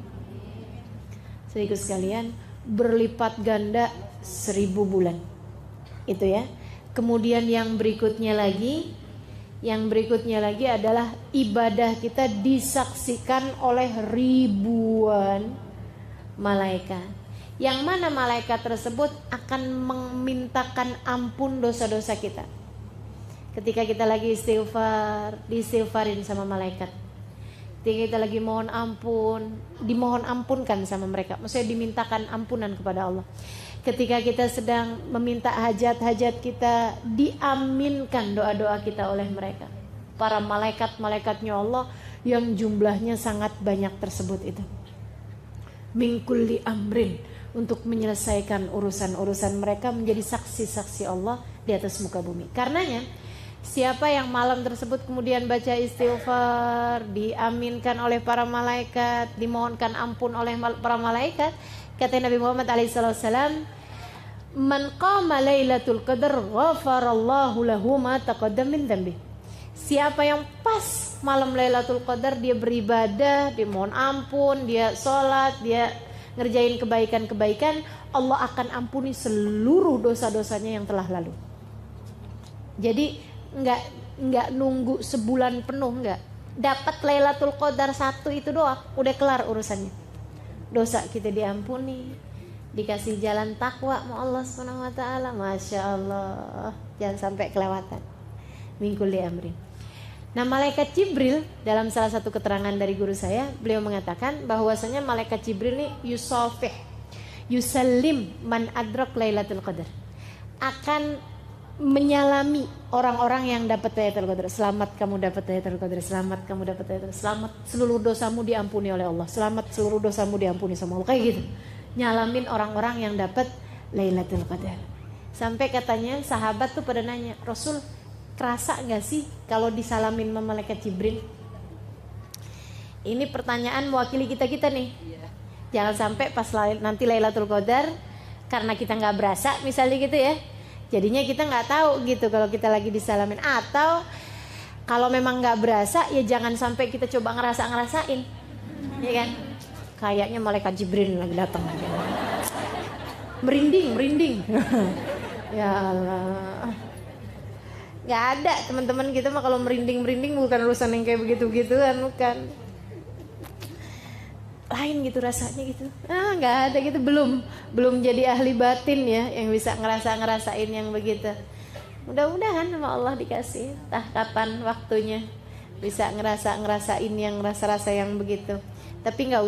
Saudaraku sekalian, berlipat ganda 1000 bulan. Itu ya. Kemudian yang berikutnya lagi adalah ibadah kita disaksikan oleh ribuan malaikat. Yang mana malaikat tersebut akan memintakan ampun dosa-dosa kita. Ketika kita lagi istighfar, diistighfarin sama malaikat. Ketika kita lagi mohon ampun, dimohon ampunkan sama mereka. Maksudnya dimintakan ampunan kepada Allah. Ketika kita sedang meminta hajat-hajat kita, diaminkan doa-doa kita oleh mereka. Para malaikat-malaikatnya Allah yang jumlahnya sangat banyak tersebut itu. Min kulli amrin, untuk menyelesaikan urusan-urusan mereka, menjadi saksi-saksi Allah di atas muka bumi. Karenanya siapa yang malam tersebut kemudian baca istighfar, diaminkan oleh para malaikat, dimohonkan ampun oleh para malaikat, kata Nabi Muhammad SAW, man qama lailatul qadar ghafarallahu lahu ma taqaddam min dhanbi. Siapa yang pas malam Lailatul Qadar dia beribadah, dia mohon ampun, dia sholat, dia ngerjain kebaikan-kebaikan, Allah akan ampuni seluruh dosa-dosanya yang telah lalu. Jadi nggak nunggu sebulan penuh, nggak. Dapat Lailatul Qadar 1 itu doang, udah kelar urusannya. Dosa kita diampuni, dikasih jalan takwa sama Allah Subhanahu wa taala. Masya Allah, jangan sampai kelewatan. Min kulli amrin. Nah, malaikat Jibril dalam salah satu keterangan dari guru saya, beliau mengatakan bahwasanya malaikat Jibril ini yusafih, yusallim man adrak Lailatul Qadar, akan menyalami orang-orang yang dapat Lailatul Qadar. Selamat kamu dapat Lailatul Qadar, selamat kamu dapat Lailatul Qadar, selamat seluruh dosamu diampuni oleh Allah, selamat seluruh dosamu diampuni sama Allah, kayak gitu. Nyalamin orang-orang yang dapat Lailatul Qadar. Sampai katanya sahabat tuh pada nanya, Rasul, kerasa gak sih kalau disalamin sama malaikat Jibril? Ini pertanyaan mewakili kita nih. Jangan sampai pas nanti Lailatul Qadar, karena kita gak berasa misalnya gitu ya, jadinya kita gak tahu gitu kalau kita lagi disalamin. Atau kalau memang gak berasa, ya jangan sampai kita coba ngerasain, ya kan? Kayaknya malaikat Jibril lagi datang. Merinding. Ya Allah. Gak ada, teman-teman kita mah kalau merinding bukan urusan yang kayak begitu-begituan, bukan. Lain gitu rasanya gitu. Gak ada gitu, belum jadi ahli batin ya yang bisa ngerasain yang begitu. Mudah-mudahan sama Allah dikasih kapan waktunya bisa ngerasain yang rasa-rasa yang begitu. Tapi nggak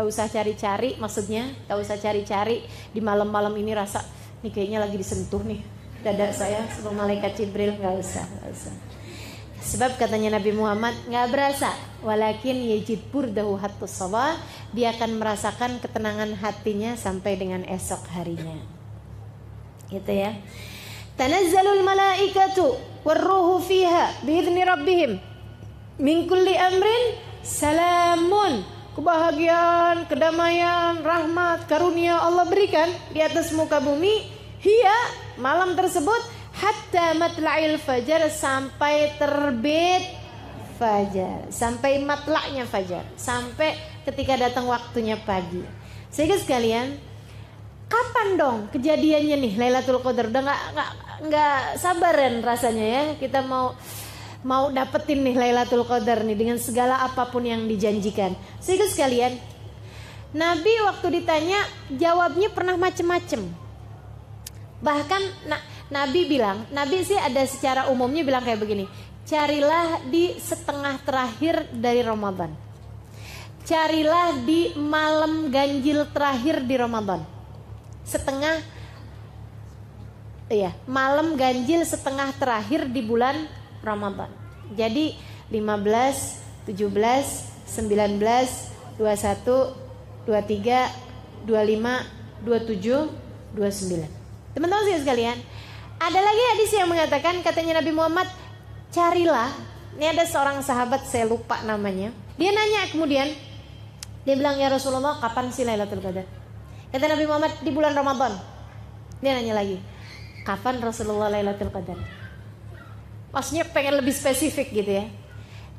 usah cari-cari, maksudnya nggak usah cari-cari di malam-malam ini rasa nih kayaknya lagi disentuh nih dada saya sama malaikat Jibril, nggak usah. Sebab katanya Nabi Muhammad nggak berasa, walakin yajid burdahu hattus sabah, dia akan merasakan ketenangan hatinya sampai dengan esok harinya. Gitu ya. Tanazzalul malaikatu warruhu fiha biidzni rabbihim min kulli amrin salamun. Kebahagiaan, kedamaian, rahmat, karunia Allah berikan di atas muka bumi. Hiya, malam tersebut, hatta matla'il fajar, sampai terbit fajar, sampai matla'nya fajar, sampai ketika datang waktunya pagi. Sehingga sekalian, kapan dong kejadiannya nih Lailatul Qadar? Udah nggak sabaran rasanya ya, kita mau dapetin nih Lailatul Qadar nih dengan segala apapun yang dijanjikan. Sehingga sekalian, Nabi waktu ditanya jawabnya pernah macem-macem. Bahkan Nabi sih ada secara umumnya bilang kayak begini, carilah di setengah terakhir dari Ramadan, carilah di malam ganjil terakhir di Ramadan, malam ganjil setengah terakhir di bulan Ramadan. Jadi 15, 17, 19, 21, 23, 25, 27, 29. Teman-teman sekalian, ada lagi hadis yang mengatakan, katanya Nabi Muhammad, carilah. Ini ada seorang sahabat, saya lupa namanya. Dia nanya kemudian, dia bilang, ya Rasulullah, kapan sih Lailatul Qadar? Kata Nabi Muhammad, di bulan Ramadan. Dia nanya lagi, kapan Rasulullah Lailatul Qadar? Maksudnya pengen lebih spesifik gitu ya.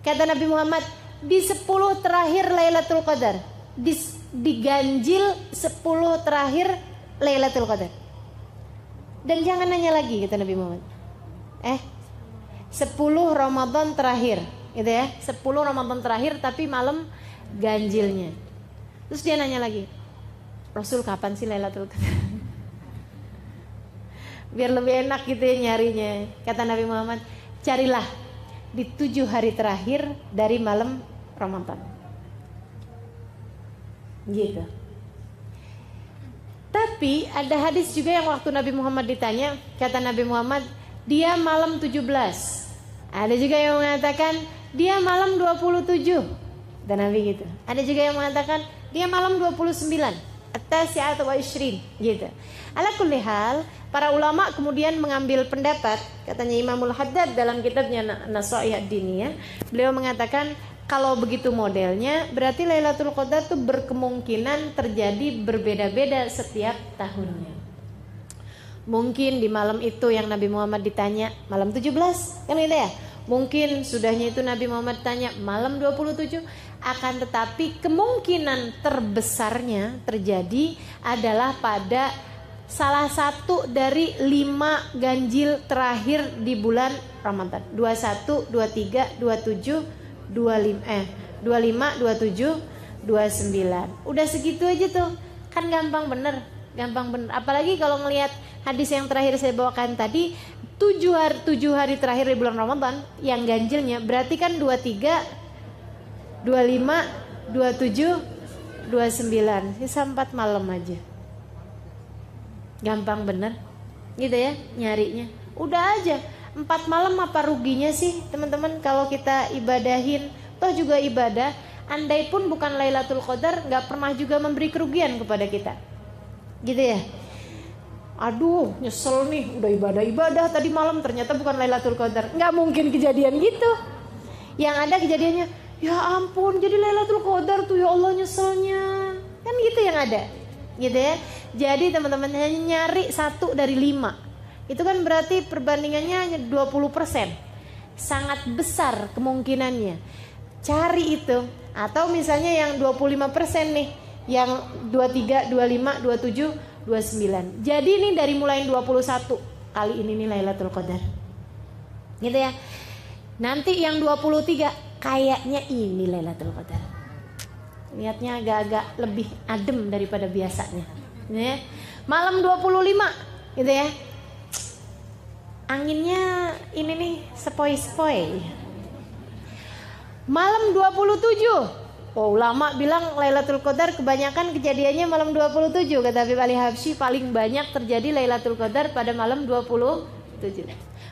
Kata Nabi Muhammad, di 10 terakhir Lailatul Qadar, di ganjil 10 terakhir Lailatul Qadar. Dan jangan nanya lagi, kata Nabi Muhammad, 10 Ramadan terakhir gitu ya, 10 Ramadan terakhir tapi malam ganjilnya. Terus dia nanya lagi, Rasul kapan sih Lailatul Qadar? Biar lebih enak gitu ya nyarinya. Kata Nabi Muhammad, carilah di 7 hari terakhir dari malam Ramadan. Gitu. Tapi ada hadis juga yang waktu Nabi Muhammad ditanya, kata Nabi Muhammad, dia malam 17. Ada juga yang mengatakan dia malam 27. Dan Nabi gitu. Ada juga yang mengatakan dia malam 29. At-tasi'at wa 20 gitu. Ala kulli hal, para ulama kemudian mengambil pendapat, katanya Imamul Haddad dalam kitabnya Nasaih ad-Diniyah, beliau mengatakan kalau begitu modelnya berarti Lailatul Qadar itu berkemungkinan terjadi berbeda-beda setiap tahunnya. Mungkin di malam itu yang Nabi Muhammad ditanya malam 17, kan gitu ya. Mungkin sudahnya itu Nabi Muhammad tanya malam 27. Akan tetapi kemungkinan terbesarnya terjadi adalah pada salah satu dari 5 ganjil terakhir di bulan Ramadan. 21, 23, 27, 25, 27, 29. Udah segitu aja tuh. Kan gampang bener. Apalagi kalau ngelihat hadis yang terakhir saya bawakan tadi, 7 hari terakhir di bulan Ramadan yang ganjilnya berarti kan 23, 25, 27, 29. Sisa 4 malam aja. Gampang bener. Gitu ya nyarinya. Udah aja. 4 malam apa ruginya sih teman-teman kalau kita ibadahin? Toh juga ibadah. Andai pun bukan Lailatul Qadar, gak pernah juga memberi kerugian kepada kita. Gitu ya. Aduh nyesel nih, udah ibadah tadi malam ternyata bukan Lailatul Qadar. Gak mungkin kejadian gitu. Yang ada kejadiannya, ya ampun jadi Lailatul Qadar tuh, ya Allah nyeselnya. Kan gitu yang ada. Gitu ya. Jadi teman-teman hanya nyari 1 dari 5. Itu kan berarti perbandingannya hanya 20%. Sangat besar kemungkinannya. Cari itu. Atau misalnya yang 25% nih, yang 23, 25, 27, 29. Jadi ini dari mulai 21 kali ini nih Lailatul Qadar. Gitu ya. Nanti yang 23 kayaknya ini Lailatul Qadar. Lihatnya agak-agak lebih adem daripada biasanya. Ya. Malam 25 gitu ya. Anginnya ini nih sepoi-sepoi. Malam 27 Oh, ulama bilang Lailatul Qadar kebanyakan kejadiannya malam 27, kata Habib Ali Habsyi, paling banyak terjadi Lailatul Qadar pada malam 27.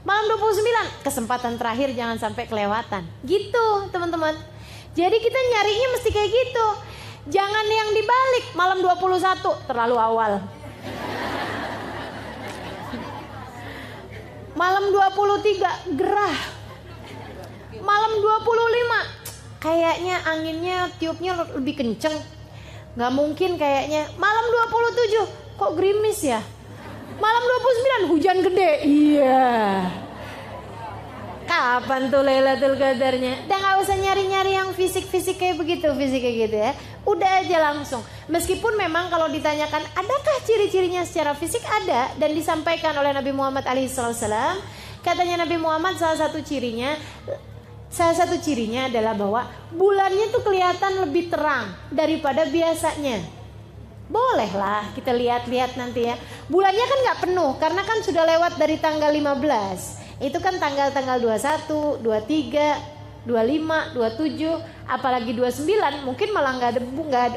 Malam 29, kesempatan terakhir jangan sampai kelewatan. Gitu, teman-teman. Jadi kita nyarinya mesti kayak gitu. Jangan yang dibalik, malam 21 terlalu awal. Malam 23 gerah. Malam 25 kayaknya anginnya tiupnya lebih kenceng. Gak mungkin kayaknya. Malam 27 kok gerimis ya. Malam 29 hujan gede. Iya. Kapan tuh Lailatul Qadarnya? Udah gak usah nyari-nyari yang fisik-fisik kayak begitu, fisik kayak gitu ya. Udah aja langsung. Meskipun memang kalau ditanyakan adakah ciri-cirinya secara fisik, ada, dan disampaikan oleh Nabi Muhammad SAW. Katanya Nabi Muhammad salah satu cirinya adalah bahwa bulannya tuh kelihatan lebih terang daripada biasanya. Bolehlah kita lihat-lihat nanti ya. Bulannya kan gak penuh karena kan sudah lewat dari tanggal 15. Itu kan tanggal-tanggal 21, 23, 25, 27, apalagi 29 mungkin malah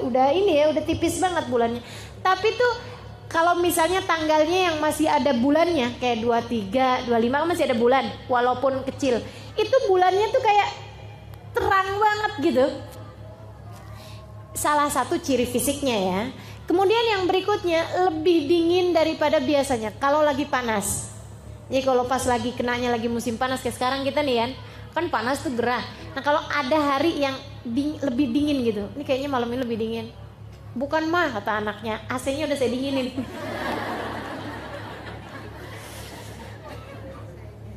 udah ini ya, udah tipis banget bulannya. Tapi tuh kalau misalnya tanggalnya yang masih ada bulannya kayak 23, 25 kan masih ada bulan walaupun kecil. Itu bulannya tuh kayak terang banget gitu. Salah satu ciri fisiknya ya. Kemudian yang berikutnya lebih dingin daripada biasanya kalau lagi panas. Jadi kalau pas lagi kenanya lagi musim panas kayak sekarang kita nih kan panas tuh gerah. Nah kalau ada hari yang lebih dingin gitu, ini kayaknya malam ini lebih dingin. Bukan mah kata anaknya, AC-nya udah saya dinginin.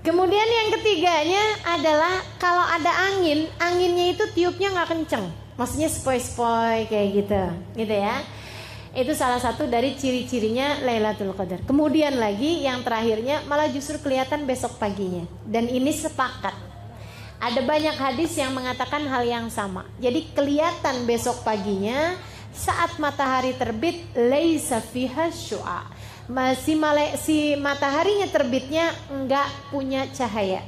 Kemudian yang ketiganya adalah kalau ada angin, anginnya itu tiupnya nggak kenceng, maksudnya sepoi-sepoi kayak gitu ya. Itu salah satu dari ciri-cirinya Lailatul Qadar. Kemudian lagi yang terakhirnya malah justru kelihatan besok paginya. Dan ini sepakat. Ada banyak hadis yang mengatakan hal yang sama. Jadi kelihatan besok paginya saat matahari terbit, laisa fiha syu'a. Si mataharinya terbitnya enggak punya cahaya.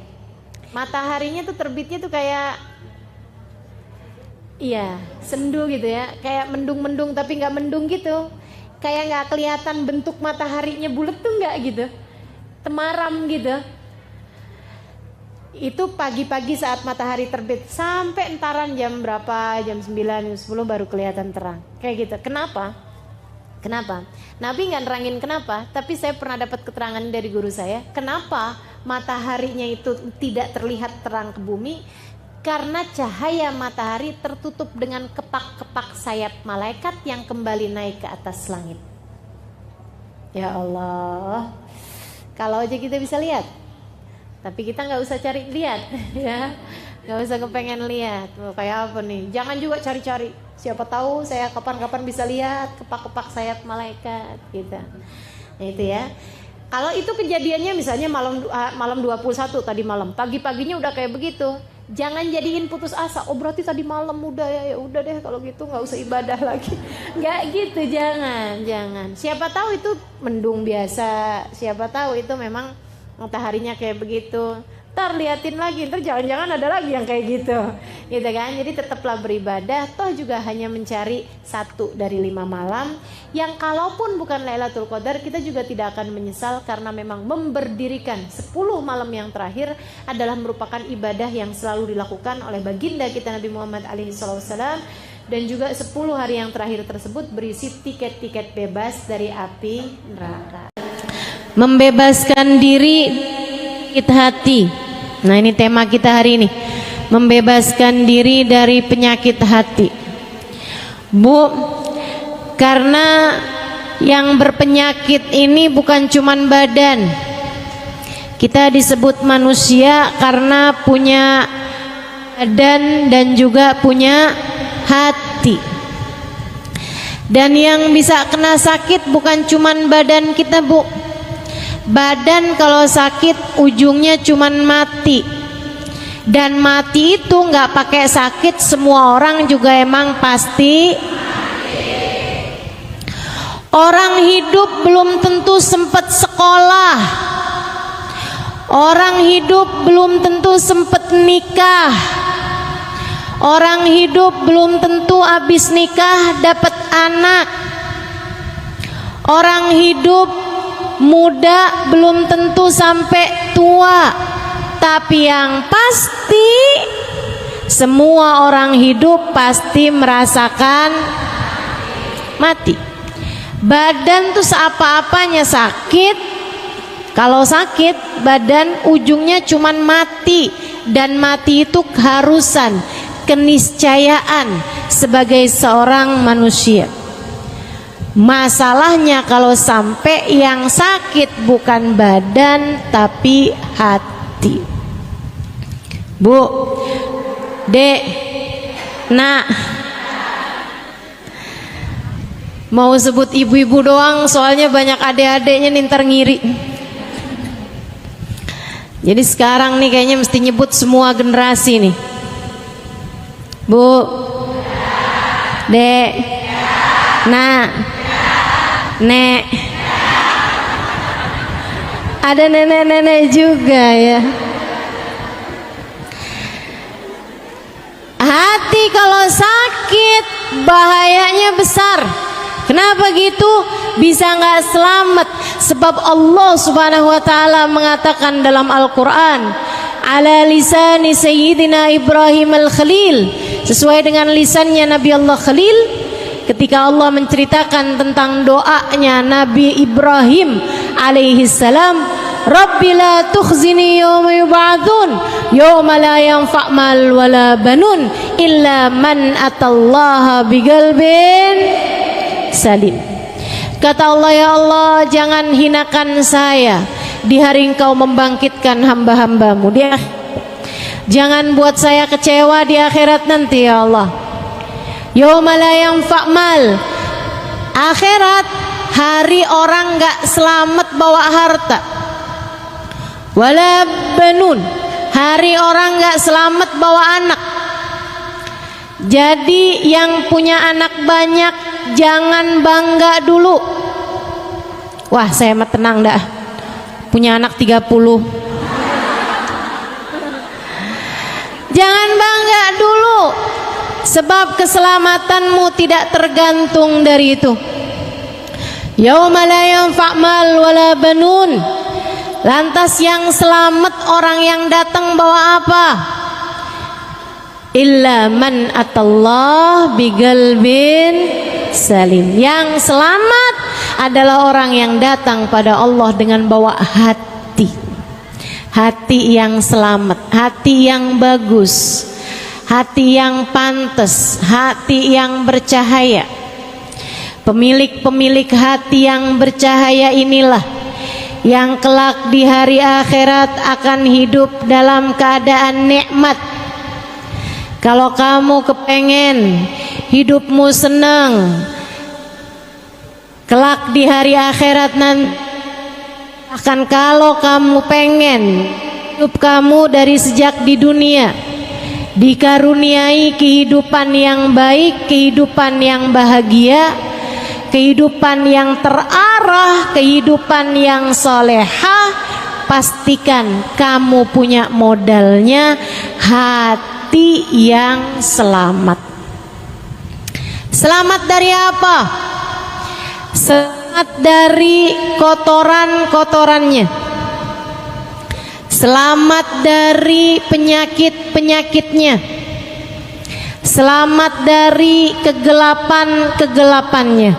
Mataharinya tuh terbitnya tuh kayak sendu gitu ya, kayak mendung-mendung tapi nggak mendung gitu, kayak nggak kelihatan bentuk mataharinya bulat tuh nggak gitu, temaram gitu. Itu pagi-pagi saat matahari terbit sampai entaran jam berapa, jam 9, jam 10 baru kelihatan terang, kayak gitu. Kenapa? Nabi nggak nerangin kenapa, tapi saya pernah dapat keterangan dari guru saya. Kenapa mataharinya itu tidak terlihat terang ke bumi? Karena cahaya matahari tertutup dengan kepak-kepak sayap malaikat yang kembali naik ke atas langit. Ya Allah, kalau aja kita bisa lihat, tapi kita nggak usah cari lihat, ya, nggak usah kepengen lihat. Kayak apa nih? Jangan juga cari-cari. Siapa tahu saya kapan-kapan bisa lihat kepak-kepak sayap malaikat, gitu. Nah itu ya. Kalau itu kejadiannya misalnya malam 21 tadi malam, pagi-paginya udah kayak begitu. Jangan jadiin putus asa. Oh berarti tadi malam udah ya udah deh kalau gitu nggak usah ibadah lagi. Nggak gitu, jangan. Siapa tahu itu mendung biasa. Siapa tahu itu memang mataharinya kayak begitu. Ntar liatin lagi, ntar jangan-jangan ada lagi yang kayak gitu kan. Jadi tetaplah beribadah. Toh juga hanya mencari 1 dari 5 malam yang kalaupun bukan Lailatul Qadar kita juga tidak akan menyesal, karena memang memberdirikan 10 malam yang terakhir adalah merupakan ibadah yang selalu dilakukan oleh baginda kita Nabi Muhammad SAW. Dan juga 10 hari yang terakhir tersebut berisi tiket-tiket bebas dari api neraka. Membebaskan diri hati. Nah ini tema kita hari ini, membebaskan diri dari penyakit hati. Bu, karena yang berpenyakit ini bukan cuman badan. Kita disebut manusia karena punya badan dan juga punya hati. Dan yang bisa kena sakit bukan cuman badan kita, Bu. Badan kalau sakit ujungnya cuman mati. Dan mati itu nggak pakai sakit, semua orang juga emang pasti. Orang hidup belum tentu sempat sekolah. Orang hidup belum tentu sempat nikah. Orang hidup belum tentu habis nikah dapat anak. Orang hidup muda belum tentu sampai tua. Tapi yang pasti semua orang hidup pasti merasakan mati. Badan tuh seapa-apanya sakit. Kalau sakit badan ujungnya cuman mati. Dan mati itu keharusan, keniscayaan sebagai seorang manusia. Masalahnya kalau sampai yang sakit bukan badan tapi hati. Bu, Dek, Nak, mau sebut ibu-ibu doang soalnya banyak adik-adiknya nih ntar ngiri. Jadi sekarang nih kayaknya mesti nyebut semua generasi nih. Bu, Dek, Nak, Nek. Ada nenek-nenek juga ya. Hati kalau sakit bahayanya besar. Kenapa gitu? Bisa nggak selamat? Sebab Allah Subhanahu wa taala mengatakan dalam Al-Qur'an, ala lisani sayyidina Ibrahim al-Khalil, sesuai dengan lisannya Nabi Allah Khalil, ketika Allah menceritakan tentang doanya Nabi Ibrahim alaihi salam, Rabbi la tukhzini yawma yub'atsun yawma la yanfa' mal wala banun illa man atallaha biqalbin salim. Kata Allah, ya Allah, jangan hinakan saya di hari Engkau membangkitkan hamba-hambamu. Jangan buat saya kecewa di akhirat nanti, ya Allah. Yauma la yanfa' mal. Akhirat, hari orang gak selamat bawa harta. Wala banun, hari orang gak selamat bawa anak. Jadi yang punya anak banyak jangan bangga dulu. Wah, saya mah tenang dah, punya anak 30. Jangan bangga dulu, sebab keselamatanmu tidak tergantung dari itu. Yauma la yanfa' mal wala banun. Lantas yang selamat orang yang datang bawa apa? Illa man atallah biqalbin salim. Yang selamat adalah orang yang datang pada Allah dengan bawa hati. Hati yang selamat, hati yang bagus, hati yang pantas, hati yang bercahaya. Pemilik-pemilik hati yang bercahaya inilah yang kelak di hari akhirat akan hidup dalam keadaan nikmat. Kalau kamu kepengen hidupmu senang, kelak di hari akhirat nanti, akan kalau kamu pengen hidup kamu dari sejak di dunia dikaruniai kehidupan yang baik, kehidupan yang bahagia, kehidupan yang terarah, kehidupan yang solehah, pastikan kamu punya modalnya hati yang selamat. Selamat dari apa? Selamat dari kotoran-kotorannya. Selamat dari penyakit-penyakitnya. Selamat dari kegelapan-kegelapannya.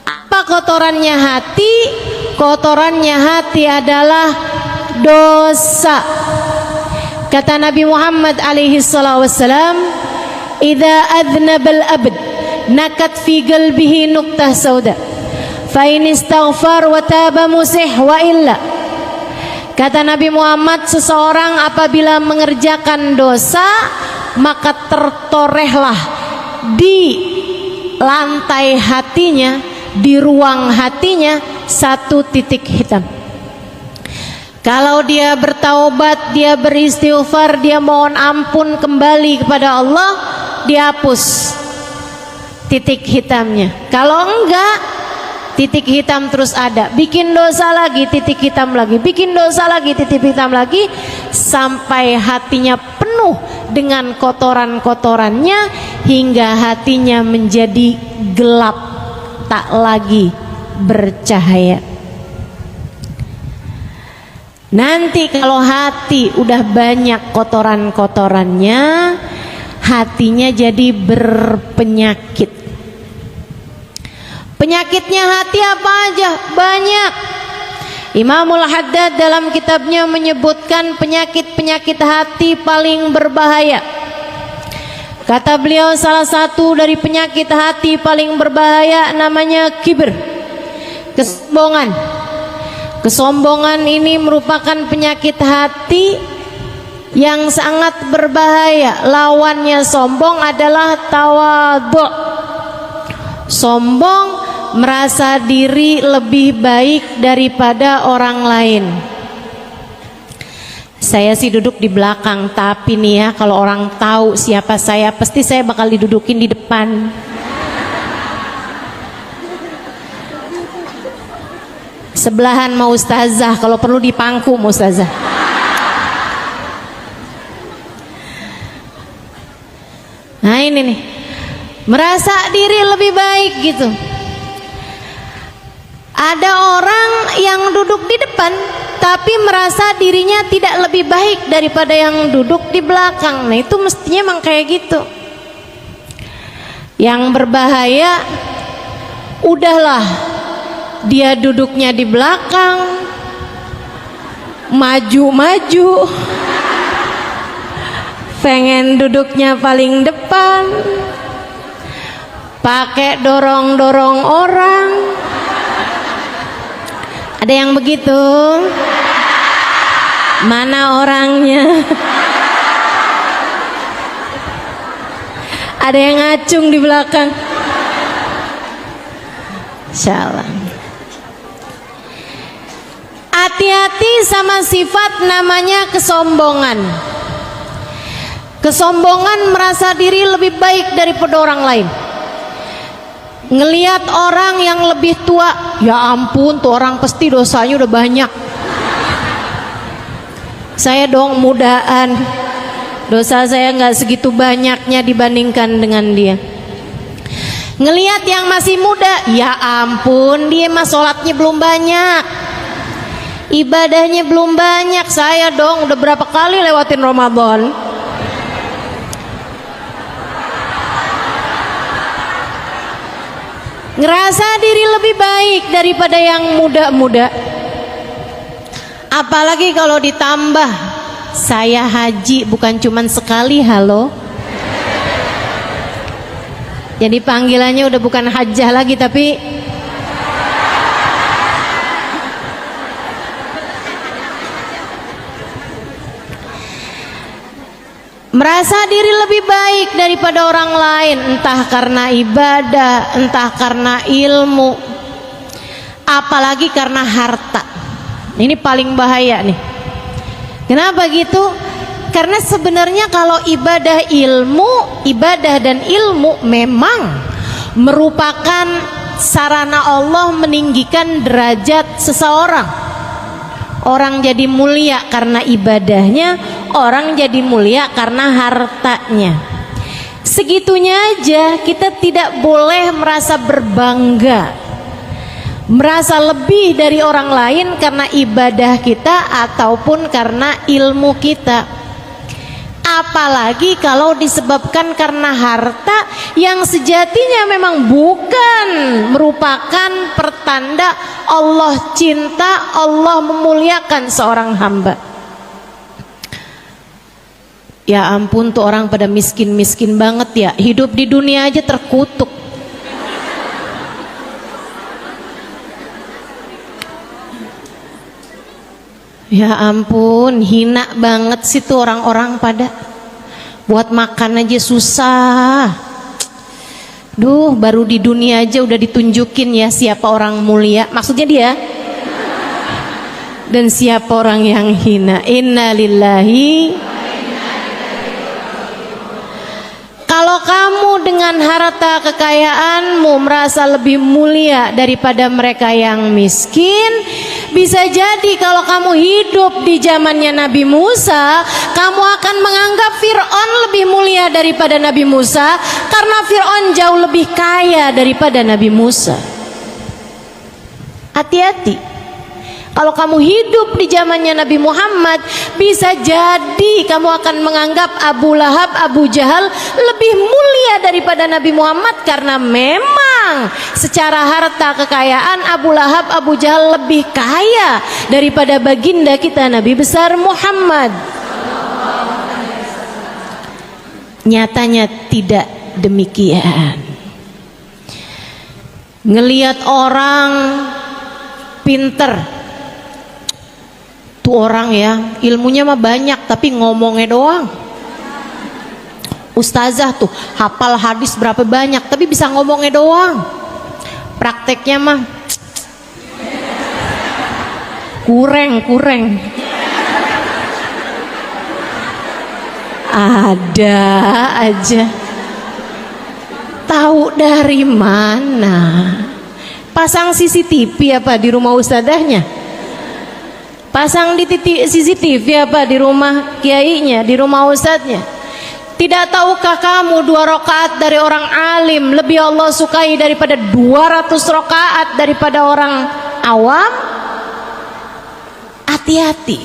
Apa kotorannya hati? Kotorannya hati adalah dosa. Kata Nabi Muhammad alaihi salatu wassalam, idza adnabal abd nakat fi qalbihi nuqtah sauda fa in istaghfar wa taba musih wa illa. Kata Nabi Muhammad, seseorang apabila mengerjakan dosa maka tertorehlah di lantai hatinya, di ruang hatinya satu titik hitam. Kalau dia bertaubat, dia beristighfar, dia mohon ampun kembali kepada Allah, dihapus titik hitamnya. Kalau enggak, titik hitam terus ada. Bikin dosa lagi, titik hitam lagi. Bikin dosa lagi, titik hitam lagi, sampai hatinya penuh dengan kotoran-kotorannya hingga hatinya menjadi gelap, tak lagi bercahaya. Nanti kalau hati udah banyak kotoran-kotorannya, hatinya jadi berpenyakit. Penyakitnya hati apa aja? Banyak. Imamul Haddad dalam kitabnya menyebutkan penyakit-penyakit hati paling berbahaya. Kata beliau, salah satu dari penyakit hati paling berbahaya namanya kibir, kesombongan. Kesombongan ini merupakan penyakit hati yang sangat berbahaya. Lawannya sombong adalah tawadhu. Sombong merasa diri lebih baik daripada orang lain. Saya sih duduk di belakang, tapi nih ya, kalau orang tahu siapa saya, pasti saya bakal didudukin di depan. Sebelahan mau ustazah, kalau perlu dipangku mau ustazah. Nah ini nih, merasa diri lebih baik gitu. Ada orang yang duduk di depan tapi merasa dirinya tidak lebih baik daripada yang duduk di belakang. Nah itu mestinya emang kayak gitu. Yang berbahaya, udahlah dia duduknya di belakang, maju-maju, pengen duduknya paling depan, pakai dorong-dorong orang. Ada yang begitu? Mana orangnya? Ada yang ngacung di belakang. Insyaallah. Hati-hati sama sifat namanya kesombongan. Kesombongan merasa diri lebih baik daripada orang lain. Ngelihat orang yang lebih tua, ya ampun tuh orang pasti dosanya udah banyak. Saya dong mudaan, dosa saya nggak segitu banyaknya dibandingkan dengan dia. Ngelihat yang masih muda, ya ampun dia mah sholatnya belum banyak, ibadahnya belum banyak. Saya dong udah berapa kali lewatin Ramadan. Ngerasa diri lebih baik daripada yang muda-muda. Apalagi kalau ditambah saya haji bukan cuman sekali, halo. Jadi panggilannya udah bukan hajjah lagi tapi merasa diri lebih baik daripada orang lain, entah karena ibadah, entah karena ilmu, apalagi karena harta. Ini paling bahaya nih. Kenapa gitu? Karena sebenarnya kalau ibadah dan ilmu memang merupakan sarana Allah meninggikan derajat seseorang. Orang jadi mulia karena ibadahnya, orang jadi mulia karena hartanya. Segitunya aja kita tidak boleh merasa berbangga, merasa lebih dari orang lain karena ibadah kita ataupun karena ilmu kita. Apalagi kalau disebabkan karena harta yang sejatinya memang bukan merupakan pertanda Allah cinta, Allah memuliakan seorang hamba. Ya ampun tuh orang pada miskin-miskin banget ya, hidup di dunia aja terkutuk. Ya ampun, hina banget sih tuh orang-orang pada buat makan aja susah. Duh, baru di dunia aja udah ditunjukin ya siapa orang mulia, maksudnya dia, dan siapa orang yang hina. Innalillahi. Kalau kamu dengan harta kekayaanmu merasa lebih mulia daripada mereka yang miskin, bisa jadi kalau kamu hidup di zamannya Nabi Musa, kamu akan menganggap Fir'aun lebih mulia daripada Nabi Musa, karena Fir'aun jauh lebih kaya daripada Nabi Musa. Hati-hati. Kalau kamu hidup di zamannya Nabi Muhammad, bisa jadi kamu akan menganggap Abu Lahab, Abu Jahal lebih mulia daripada Nabi Muhammad, karena memang secara harta kekayaan Abu Lahab, Abu Jahal lebih kaya daripada baginda kita Nabi besar Muhammad. Nyatanya tidak demikian. Ngelihat orang pinter, tuh orang ya ilmunya mah banyak tapi ngomongnya doang. Ustazah tuh hafal hadis berapa banyak tapi bisa ngomongnya doang. Prakteknya mah kurang. Ada aja. Tahu dari mana? Pasang CCTV apa di rumah ustazahnya? Pasang di CCTV apa di rumah kiainya, di rumah ustadznya? Tidak tahukah kamu 2 rakaat dari orang alim lebih Allah sukai daripada 200 rakaat daripada orang awam? Hati-hati,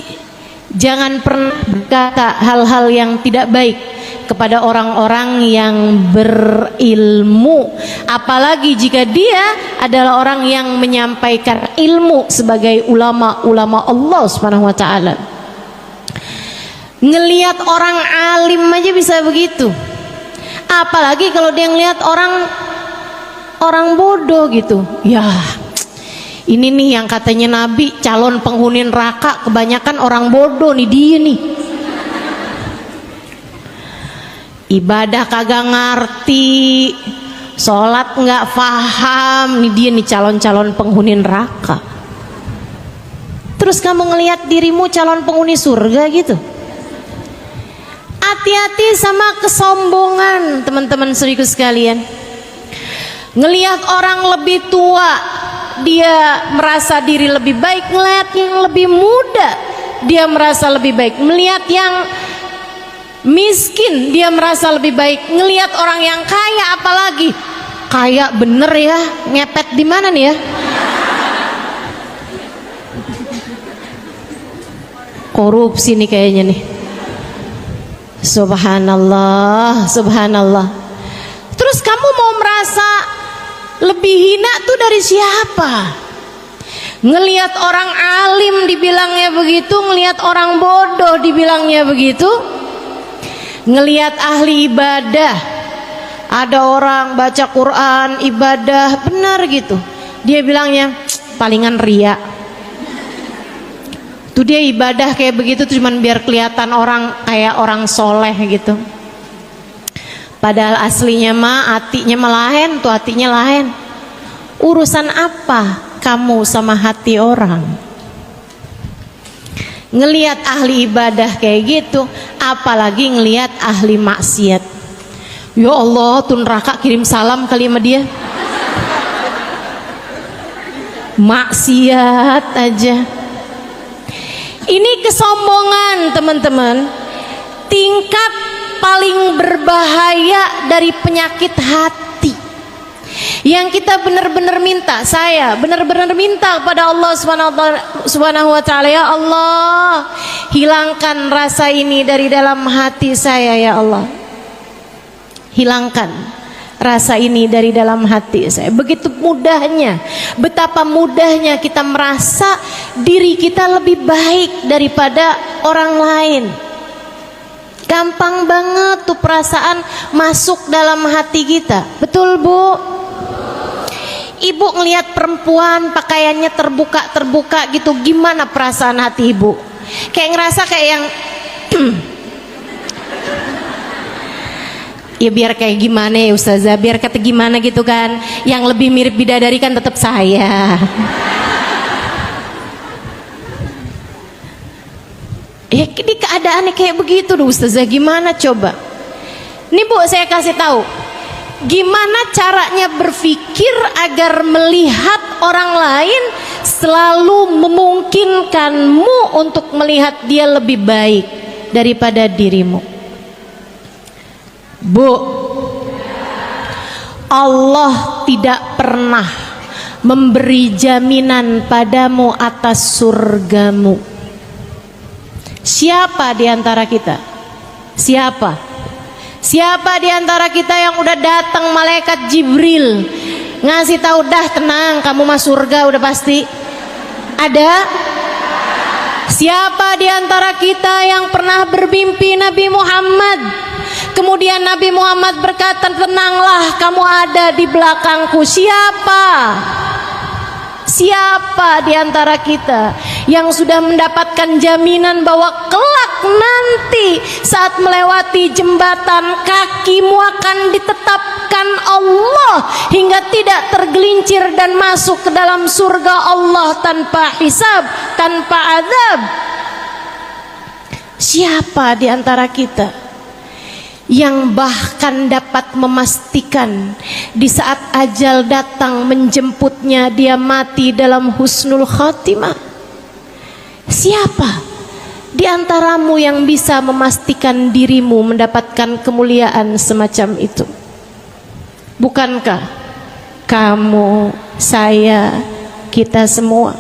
jangan pernah berkata hal-hal yang tidak baik kepada orang-orang yang berilmu, apalagi jika dia adalah orang yang menyampaikan ilmu sebagai ulama-ulama Allah Subhanahu wa taala. Ngelihat orang alim aja bisa begitu, apalagi kalau dia ngelihat orang bodoh gitu. Ya, ini nih yang katanya Nabi calon penghuni neraka, kebanyakan orang bodoh nih dia nih. Ibadah kagak ngerti, sholat nggak paham, nih dia nih calon-calon penghuni neraka. Terus kamu ngelihat dirimu calon penghuni surga gitu. Hati-hati sama kesombongan, teman-teman saudaraku sekalian. Ngelihat orang lebih tua, dia merasa diri lebih baik. Ngelihat yang lebih muda, dia merasa lebih baik. Melihat yang miskin, dia merasa lebih baik. Ngelihat orang yang kaya, apalagi kaya bener ya, ngepet di mana nih ya? Korupsi nih kayaknya nih. Subhanallah, subhanallah. Terus kamu mau merasa lebih hina tuh dari siapa? Ngelihat orang alim dibilangnya begitu, ngelihat orang bodoh dibilangnya begitu. Ngelihat ahli ibadah, ada orang baca Quran, ibadah benar gitu, dia bilangnya palingan ria. Tuh dia ibadah kayak begitu tuh cuman biar kelihatan orang kayak orang soleh gitu. Padahal aslinya mah hatinya melahen, tuh hatinya lain. Urusan apa kamu sama hati orang? Ngelihat ahli ibadah kayak gitu, apalagi ngelihat ahli maksiat. Ya Allah, tuh neraka kirim salam kali sama dia. Maksiat aja. Ini kesombongan, teman-teman. Tingkat paling berbahaya dari penyakit hati. Yang kita benar-benar minta, saya benar-benar minta kepada Allah Subhanahu wa taala, ya Allah, hilangkan rasa ini dari dalam hati saya ya Allah. Hilangkan rasa ini dari dalam hati saya. Begitu mudahnya, betapa mudahnya kita merasa diri kita lebih baik daripada orang lain. Gampang banget tuh perasaan masuk dalam hati kita. Betul Bu? Ibu ngelihat perempuan pakaiannya terbuka gitu, gimana perasaan hati ibu? Kayak ngerasa kayak yang ya biar kayak gimana ya Ustazah, biar kata gimana gitu kan, yang lebih mirip bidadari kan tetap saya. Di keadaannya kayak begitu tuh Ustazah, gimana coba? Nih Bu, saya kasih tahu, Gimana caranya berpikir agar melihat orang lain selalu memungkinkanmu untuk melihat dia lebih baik daripada dirimu. Bu, Allah tidak pernah memberi jaminan padamu atas surgamu. Siapa di antara kita? Siapa di antara kita yang udah datang malaikat Jibril ngasih tahu, dah tenang, kamu masuk surga udah pasti? Ada? Siapa di antara kita yang pernah bermimpi Nabi Muhammad, kemudian Nabi Muhammad berkata, tenanglah, kamu ada di belakangku? Siapa di antara kita yang sudah mendapatkan jaminan bahwa kelak nanti saat melewati jembatan kakimu akan ditetapkan Allah hingga tidak tergelincir dan masuk ke dalam surga Allah tanpa hisab, tanpa azab? Siapa di antara kita yang bahkan dapat memastikan di saat ajal datang menjemputnya dia mati dalam husnul khatimah? Siapa di antaramu yang bisa memastikan dirimu mendapatkan kemuliaan semacam itu? Bukankah kamu, saya, kita semua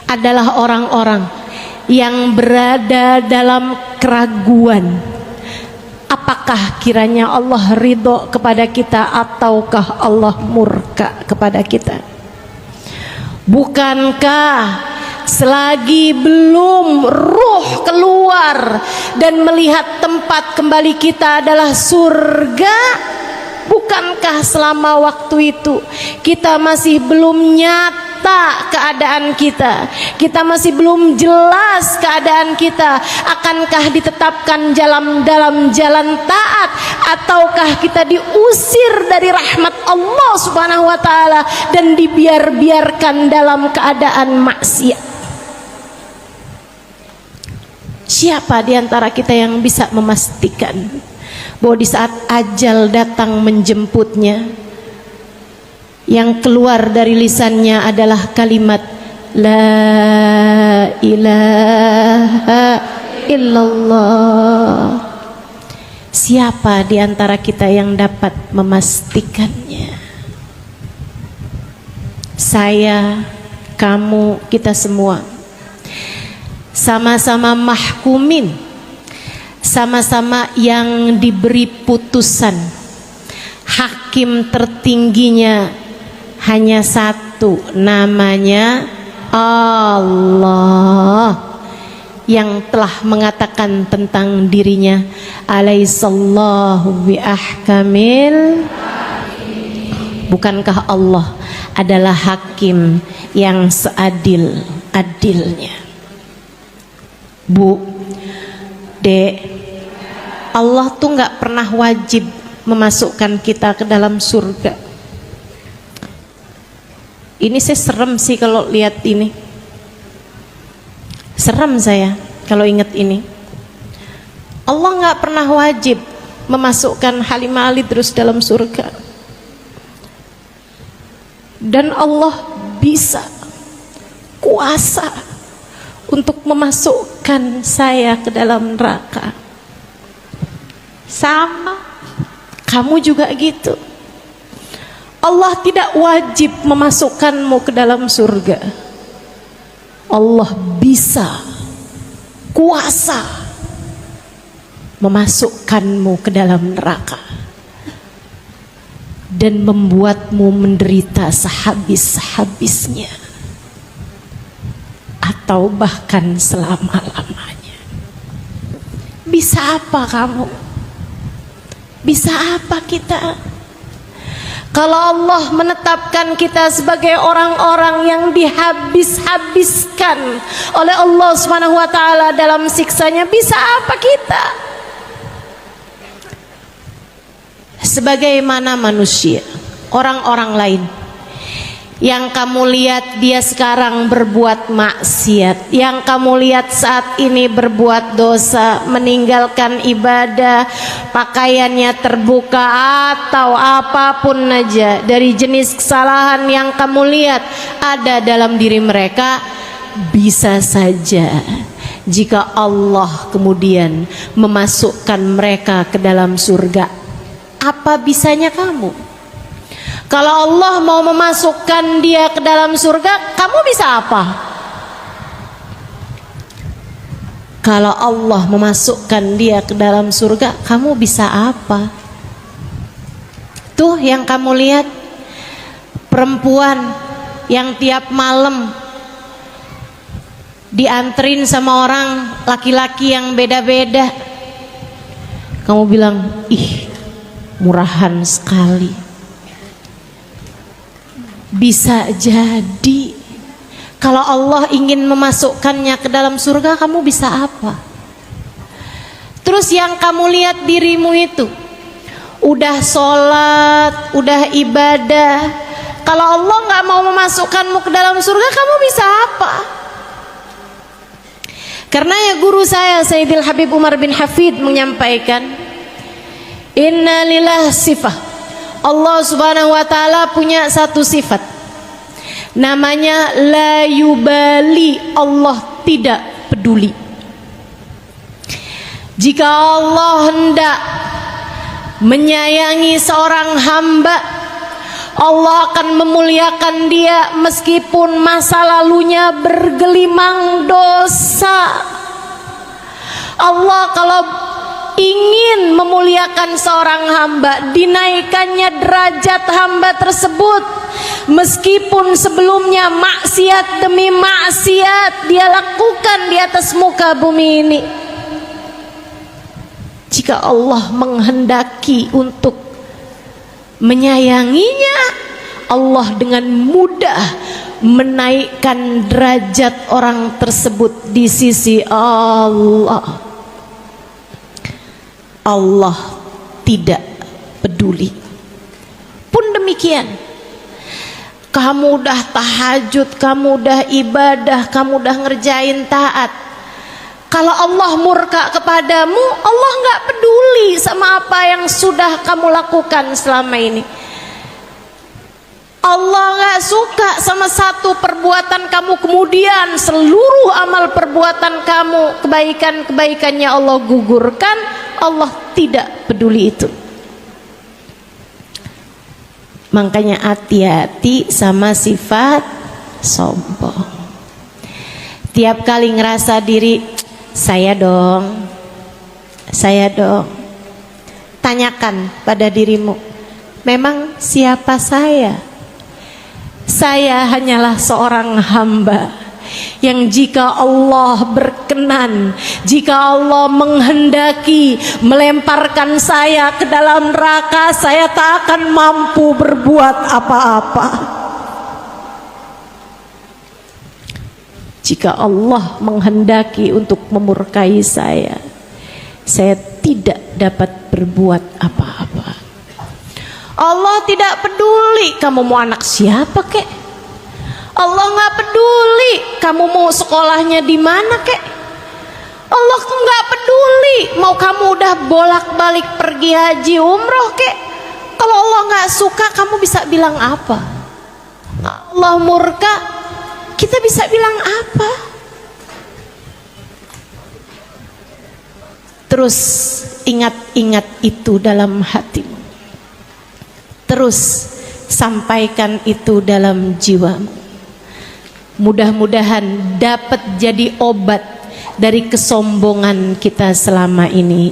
adalah orang-orang yang berada dalam keraguan, apakah kiranya Allah ridho kepada kita ataukah Allah murka kepada kita? Bukankah selagi belum ruh keluar dan melihat tempat kembali kita adalah surga, bukankah selama waktu itu kita masih belum nyata keadaan kita masih belum jelas keadaan kita? Akankah ditetapkan dalam jalan taat, ataukah kita diusir dari rahmat Allah Subhanahu wa taala dan dibiarkan dalam keadaan maksiat? Siapa di antara kita yang bisa memastikan bahwa di saat ajal datang menjemputnya, yang keluar dari lisannya adalah kalimat La ilaha illallah? Siapa di antara kita yang dapat memastikannya? Saya, kamu, kita semua sama-sama mahkumin, sama-sama yang diberi putusan. Hakim tertingginya hanya satu, namanya Allah, yang telah mengatakan tentang dirinya, alaihissallahu biahkamil. Bukankah Allah adalah hakim yang seadil-adilnya? Bu, Dek, Allah tuh gak pernah wajib memasukkan kita ke dalam surga. Ini saya serem sih kalau lihat ini. Serem saya kalau ingat ini. Allah gak pernah wajib memasukkan Halimah Ali terus dalam surga. Dan Allah bisa, kuasa untuk memasukkan saya ke dalam neraka. Sama, kamu juga gitu. Allah tidak wajib memasukkanmu ke dalam surga. Allah bisa, kuasa memasukkanmu ke dalam neraka dan membuatmu menderita sehabis-habisnya atau bahkan selama-lamanya. Bisa apa kamu? Bisa apa kita? Kalau Allah menetapkan kita sebagai orang-orang yang dihabis-habiskan oleh Allah Subhanahu wa taala dalam siksanya, bisa apa kita? Sebagaimana manusia, orang-orang lain Yang kamu lihat dia sekarang berbuat maksiat, yang kamu lihat saat ini berbuat dosa, meninggalkan ibadah, pakaiannya terbuka atau apapun aja dari jenis kesalahan yang kamu lihat ada dalam diri mereka, bisa saja jika Allah kemudian memasukkan mereka ke dalam surga. Apa bisanya kamu? Kalau Allah mau memasukkan dia ke dalam surga, kamu bisa apa? Kalau Allah memasukkan dia ke dalam surga, kamu bisa apa? Tuh yang kamu lihat, perempuan yang tiap malam dianterin sama orang laki-laki yang beda-beda. Kamu bilang, ih, murahan sekali. Bisa jadi kalau Allah ingin memasukkannya ke dalam surga, kamu bisa apa? Terus yang kamu lihat dirimu itu udah sholat, udah ibadah, kalau Allah nggak mau memasukkanmu ke dalam surga, kamu bisa apa? Karena ya guru saya Sayyidil Habib Umar bin Hafid menyampaikan, inna lillah sifah, Allah subhanahu wa ta'ala punya satu sifat, namanya la yubali, Allah tidak peduli. Jika Allah hendak menyayangi seorang hamba, Allah akan memuliakan dia meskipun masa lalunya bergelimang dosa. Allah kalau ingin memuliakan seorang hamba, dinaikannya derajat hamba tersebut meskipun sebelumnya maksiat demi maksiat dia lakukan di atas muka bumi ini. Jika Allah menghendaki untuk menyayanginya, Allah dengan mudah menaikkan derajat orang tersebut di sisi Allah. Allah tidak peduli. Pun demikian, kamu udah tahajud, kamu udah ibadah, kamu udah ngerjain taat, kalau Allah murka kepadamu, Allah nggak peduli sama apa yang sudah kamu lakukan selama ini. Allah nggak suka sama satu perbuatan kamu, kemudian seluruh amal perbuatan kamu, kebaikan-kebaikannya Allah gugurkan. Allah tidak peduli itu. Makanya hati-hati sama sifat sombong. Tiap kali ngerasa diri, saya dong, tanyakan pada dirimu, memang siapa saya? Saya hanyalah seorang hamba yang jika Allah berkenan, jika Allah menghendaki melemparkan saya ke dalam neraka, saya tak akan mampu berbuat apa-apa. Jika Allah menghendaki untuk memurkai saya tidak dapat berbuat apa-apa. Allah tidak peduli kamu mau anak siapa kek. Allah nggak peduli kamu mau sekolahnya di mana kek. Allah nggak peduli mau kamu udah bolak-balik pergi haji umroh kek. Kalau Allah nggak suka, kamu bisa bilang apa? Allah murka, kita bisa bilang apa? Terus ingat-ingat itu dalam hatimu. Terus sampaikan itu dalam jiwamu. Mudah-mudahan dapat jadi obat dari kesombongan kita selama ini.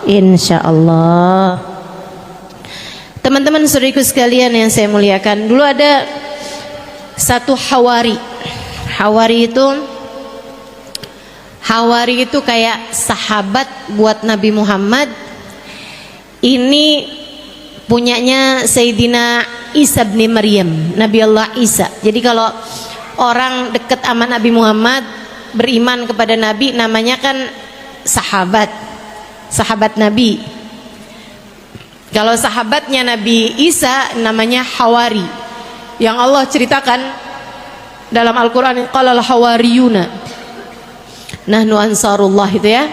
Insya Allah. Teman-teman saudariku sekalian yang saya muliakan, dulu ada satu Hawari. Hawari itu kayak sahabat buat Nabi Muhammad. Ini punyanya Sayyidina Isa bin Maryam, Nabi Allah Isa. Jadi kalau orang dekat sama Nabi Muhammad, beriman kepada Nabi, namanya kan sahabat Nabi. Kalau sahabatnya Nabi Isa namanya Hawari, yang Allah ceritakan dalam Al-Quran, qalal hawariyuna nahnu ansarullah, itu ya,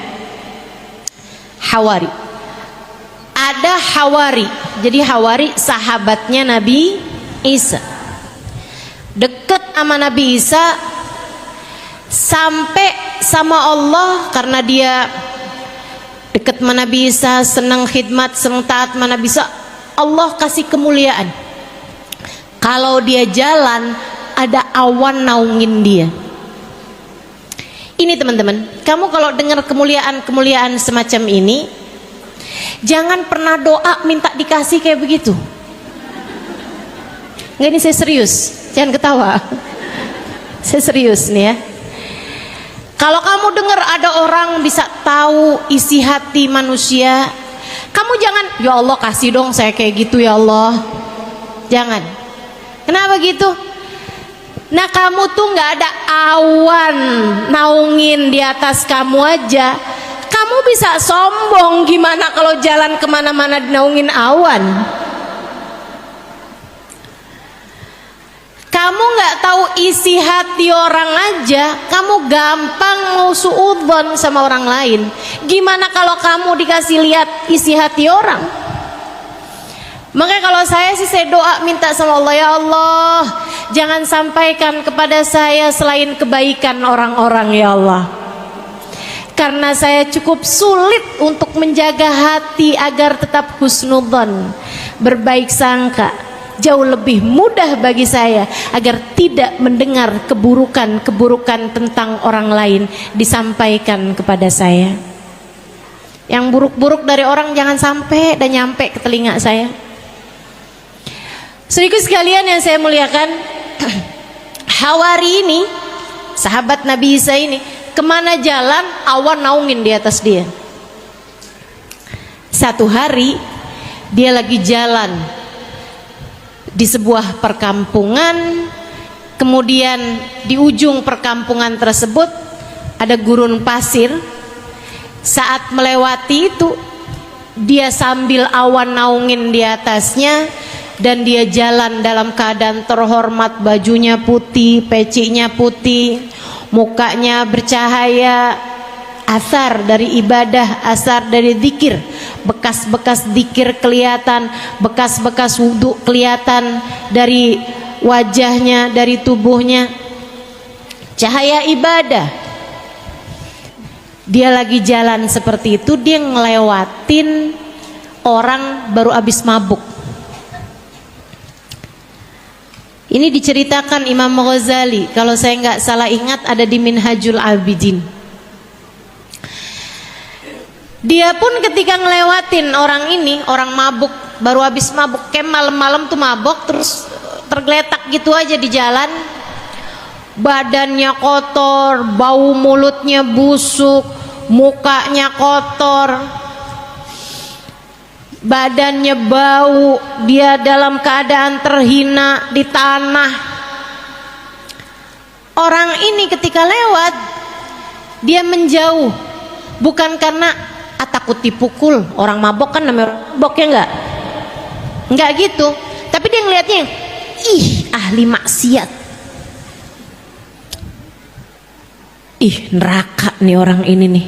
Hawari. Ada Hawari, jadi Hawari sahabatnya Nabi Isa, deket sama Nabi Isa, sampai sama Allah karena dia dekat sama Nabi Isa, senang khidmat, senang taat sama Nabi Isa, Allah kasih kemuliaan. Kalau dia jalan ada awan naungin dia. Ini teman-teman, kamu kalau dengar kemuliaan-kemuliaan semacam ini, jangan pernah doa minta dikasih kayak begitu. Nggak, ini saya serius, jangan ketawa. Saya serius nih ya. Kalau kamu dengar ada orang bisa tahu isi hati manusia, kamu jangan, ya Allah kasih dong saya kayak gitu ya Allah. Jangan. Kenapa gitu? Nah, kamu tuh nggak ada awan naungin di atas kamu aja, kamu bisa sombong. Gimana kalau jalan kemana-mana naungin awan? Kamu nggak tahu isi hati orang aja, kamu gampang mau suudzon sama orang lain. Gimana kalau kamu dikasih lihat isi hati orang? Makanya kalau saya sih, saya doa minta sama Allah, ya Allah, jangan sampaikan kepada saya selain kebaikan orang-orang ya Allah. Karena saya cukup sulit untuk menjaga hati agar tetap husnudzon, berbaik sangka. Jauh lebih mudah bagi saya agar tidak mendengar keburukan-keburukan tentang orang lain disampaikan kepada saya. Yang buruk-buruk dari orang jangan sampai dan nyampe ke telinga saya. Sedikit sekalian yang saya muliakan, Hawari ini, sahabat Nabi Isa ini, kemana jalan awan naungin di atas dia. Satu hari dia lagi jalan di sebuah perkampungan, kemudian di ujung perkampungan tersebut ada gurun pasir. Saat melewati itu, dia sambil awan naungin di atasnya, dan dia jalan dalam keadaan terhormat, bajunya putih, pecinya putih, mukanya bercahaya, asar dari ibadah, asar dari zikir, bekas-bekas zikir kelihatan, bekas-bekas wudhu kelihatan dari wajahnya, dari tubuhnya, cahaya ibadah. Dia lagi jalan seperti itu, dia ngelewatin orang baru habis mabuk. Ini diceritakan Imam Ghazali, kalau saya nggak salah ingat ada di Minhajul Abidin. Dia pun ketika ngelewatin orang ini, orang mabuk, baru habis mabuk, kayak malam-malam tuh mabuk, terus tergeletak gitu aja di jalan, badannya kotor, bau mulutnya busuk, mukanya kotor, badannya bau, dia dalam keadaan terhina di tanah. Orang ini ketika lewat, dia menjauh, bukan karena takut dipukul, orang mabok kan namanya orang mabok ya, enggak gitu, tapi dia ngelihatnya, ih ahli maksiat, ih neraka nih orang ini nih,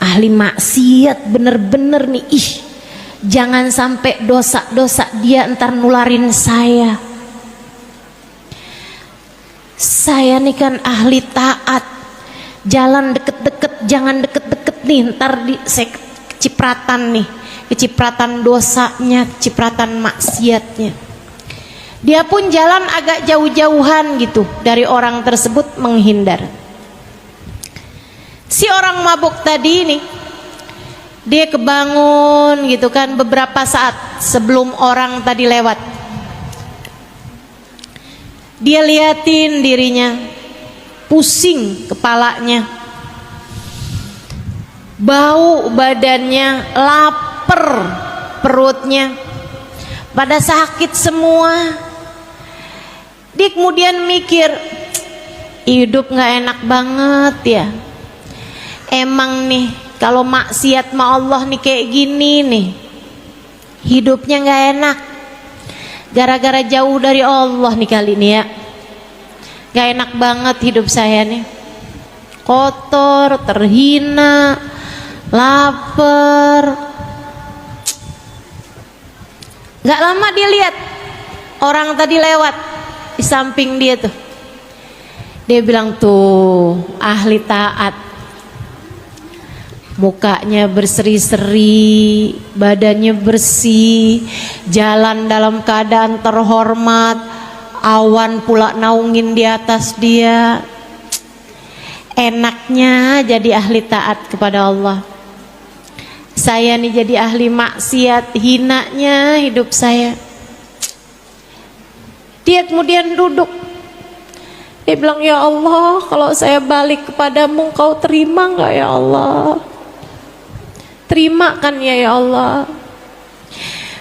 ahli maksiat bener-bener nih, ih jangan sampai dosa-dosa dia ntar nularin saya nih kan ahli taat, jalan deket-deket, jangan deket-deket nih, ntar saya kecipratan nih, kecipratan dosanya, kecipratan maksiatnya. Dia pun jalan agak jauh-jauhan gitu dari orang tersebut, menghindar. Si orang mabuk tadi ini, dia kebangun gitu kan beberapa saat sebelum orang tadi lewat. Dia liatin dirinya, pusing kepalanya, bau badannya, lapar perutnya, pada sakit semua. Dia kemudian mikir, hidup gak enak banget ya. Emang nih kalau maksiat sama Allah nih kayak gini nih. hidupnya nggak enak, gara-gara jauh dari Allah nih kali ini ya. Gak enak banget hidup saya nih, kotor, terhina, lapar. Gak lama dia lihat orang tadi lewat di samping dia tuh. Dia bilang, tuh ahli taat, mukanya berseri-seri, badannya bersih, jalan dalam keadaan terhormat, awan pula naungin di atas dia. Enaknya jadi ahli taat kepada Allah. Saya nih jadi ahli maksiat, hinanya hidup saya. Dia kemudian duduk. Dia bilang, ya Allah, kalau saya balik kepadamu, Engkau terima enggak ya Allah? Terima kan ya Allah?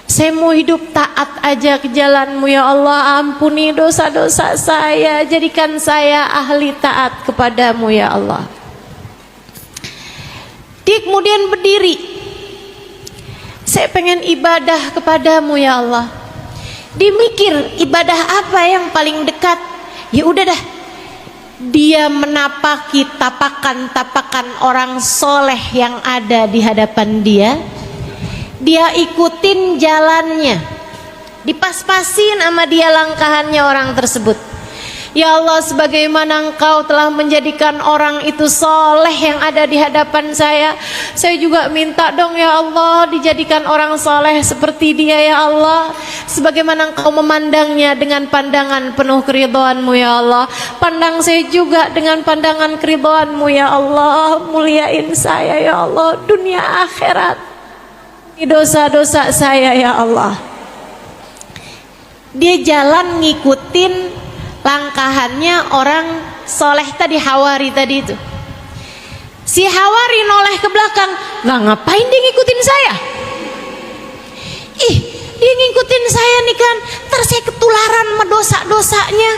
Saya mau hidup taat aja ke jalanmu ya Allah. Ampuni dosa-dosa saya, jadikan saya ahli taat kepadamu ya Allah. Dia kemudian berdiri. Saya pengen ibadah kepadamu ya Allah. Dia mikir ibadah apa yang paling dekat. Ya udah dah, dia menapaki tapakan-tapakan orang soleh yang ada di hadapan dia. Dia ikutin jalannya, dipas-pasin sama dia langkahannya orang tersebut. Ya Allah, sebagaimana Engkau telah menjadikan orang itu soleh yang ada di hadapan saya juga minta dong ya Allah, dijadikan orang soleh seperti dia ya Allah. Sebagaimana Engkau memandangnya dengan pandangan penuh keridhaan-Mu ya Allah, pandang saya juga dengan pandangan keridhaan-Mu ya Allah. Muliain saya ya Allah, dunia akhirat, dosa-dosa saya ya Allah. Dia jalan ngikutin langkahannya orang soleh tadi, Hawari tadi itu. Si Hawari noleh ke belakang, lah ngapain dia ngikutin saya? Ih, dia ngikutin saya nih kan, ntar saya ketularan sama dosa-dosanya,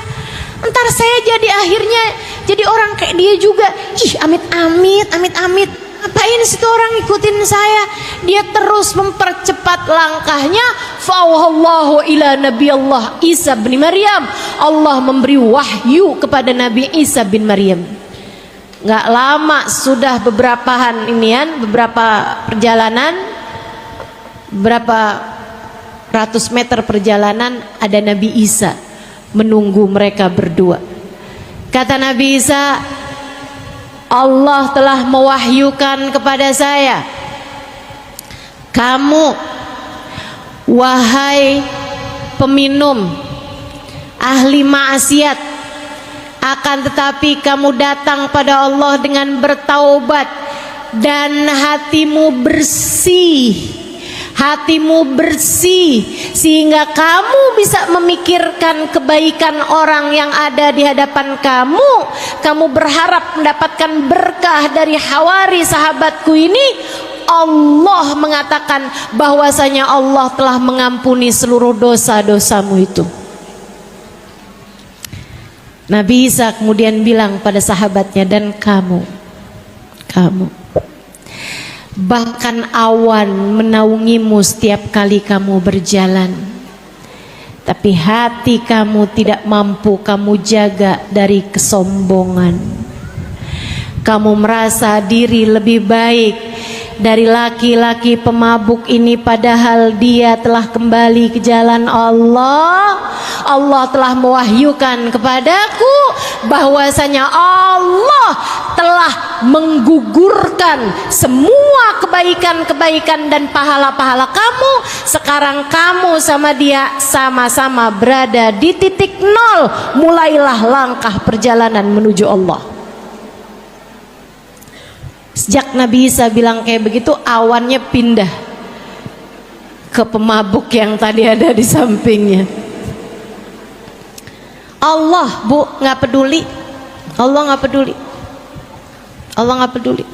ntar saya jadi akhirnya jadi orang kayak dia juga. Ih, amit-amit, amit-amit. Ngapain situ orang ngikutin saya? Dia terus mempercepat langkahnya. Fa'auhallahu ila Nabi Allah Isa bin Maryam. Allah memberi wahyu kepada Nabi Isa bin Maryam. Nggak lama sudah beberapa perjalanan, berapa ratus meter perjalanan, ada Nabi Isa menunggu mereka berdua. Kata Nabi Isa, Allah telah mewahyukan kepada saya, kamu wahai peminum ahli maksiat, akan tetapi kamu datang pada Allah dengan bertaubat dan hatimu bersih, sehingga kamu bisa memikirkan kebaikan orang yang ada di hadapan kamu. Kamu berharap mendapatkan berkah dari Hawari sahabatku ini. Allah mengatakan bahwasanya Allah telah mengampuni seluruh dosa-dosamu itu. Nabi Isa kemudian bilang pada sahabatnya, dan kamu bahkan awan menaungimu setiap kali kamu berjalan, tapi hati kamu tidak mampu kamu jaga dari kesombongan. Kamu merasa diri lebih baik dari laki-laki pemabuk ini, padahal dia telah kembali ke jalan Allah. Allah telah mewahyukan kepadaku bahwasanya Allah telah menggugurkan semua kebaikan-kebaikan dan pahala-pahala kamu. Sekarang kamu sama dia sama-sama berada di titik nol. Mulailah langkah perjalanan menuju Allah. Sejak Nabi Isa bilang kayak begitu, awannya pindah ke pemabuk yang tadi ada di sampingnya. Allah, Bu, nggak peduli. Allah nggak peduli. Allah nggak peduli.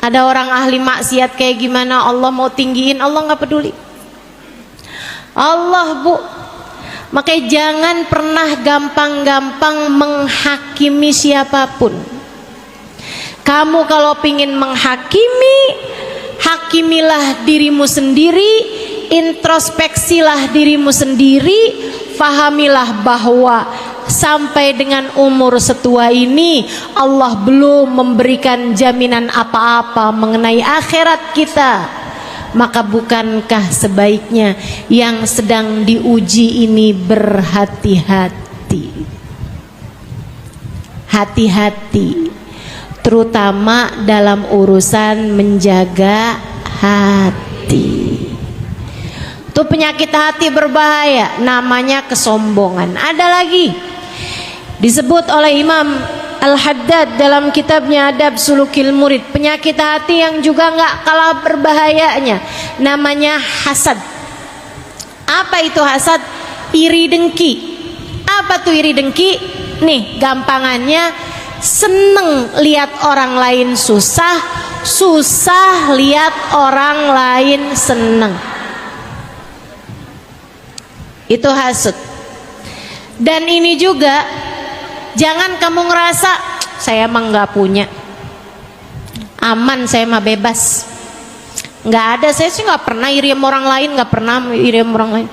Ada orang ahli maksiat kayak gimana, Allah mau tinggiin, Allah nggak peduli. Allah, Bu, makanya jangan pernah gampang-gampang menghakimi siapapun. Kamu kalau pingin menghakimi, hakimilah dirimu sendiri, introspeksilah dirimu sendiri, fahamilah bahwa sampai dengan umur setua ini Allah belum memberikan jaminan apa-apa mengenai akhirat kita. Maka bukankah sebaiknya yang sedang diuji ini berhati-hati? Hati-hati, terutama dalam urusan menjaga hati. Itu penyakit hati berbahaya, namanya kesombongan. Ada lagi disebut oleh Imam Al-Haddad dalam kitabnya Adab Sulukil Murid, penyakit hati yang juga nggak kalah berbahayanya, namanya hasad. Apa itu hasad? Iri dengki. Apa tuh iri dengki? Nih gampangannya, seneng lihat orang lain susah, susah lihat orang lain seneng. Itu hasad. Dan ini juga, jangan kamu ngerasa saya emang nggak punya, aman, saya mah bebas, nggak ada, saya sih nggak pernah iri sama orang lain, nggak pernah iri sama orang lain.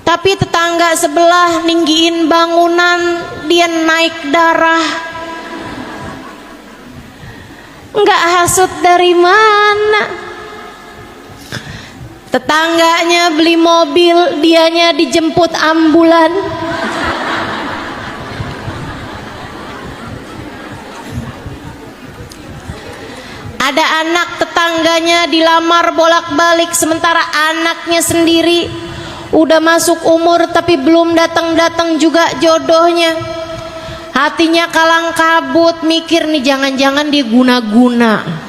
Tapi tetangga sebelah ninggiin bangunan, dia naik darah, nggak hasut dari mana? Tetangganya beli mobil, dianya dijemput ambulan. Ada anak tetangganya dilamar bolak-balik, sementara anaknya sendiri udah masuk umur tapi belum datang-datang juga jodohnya. Hatinya kalang kabut, mikir nih jangan-jangan dia guna-guna.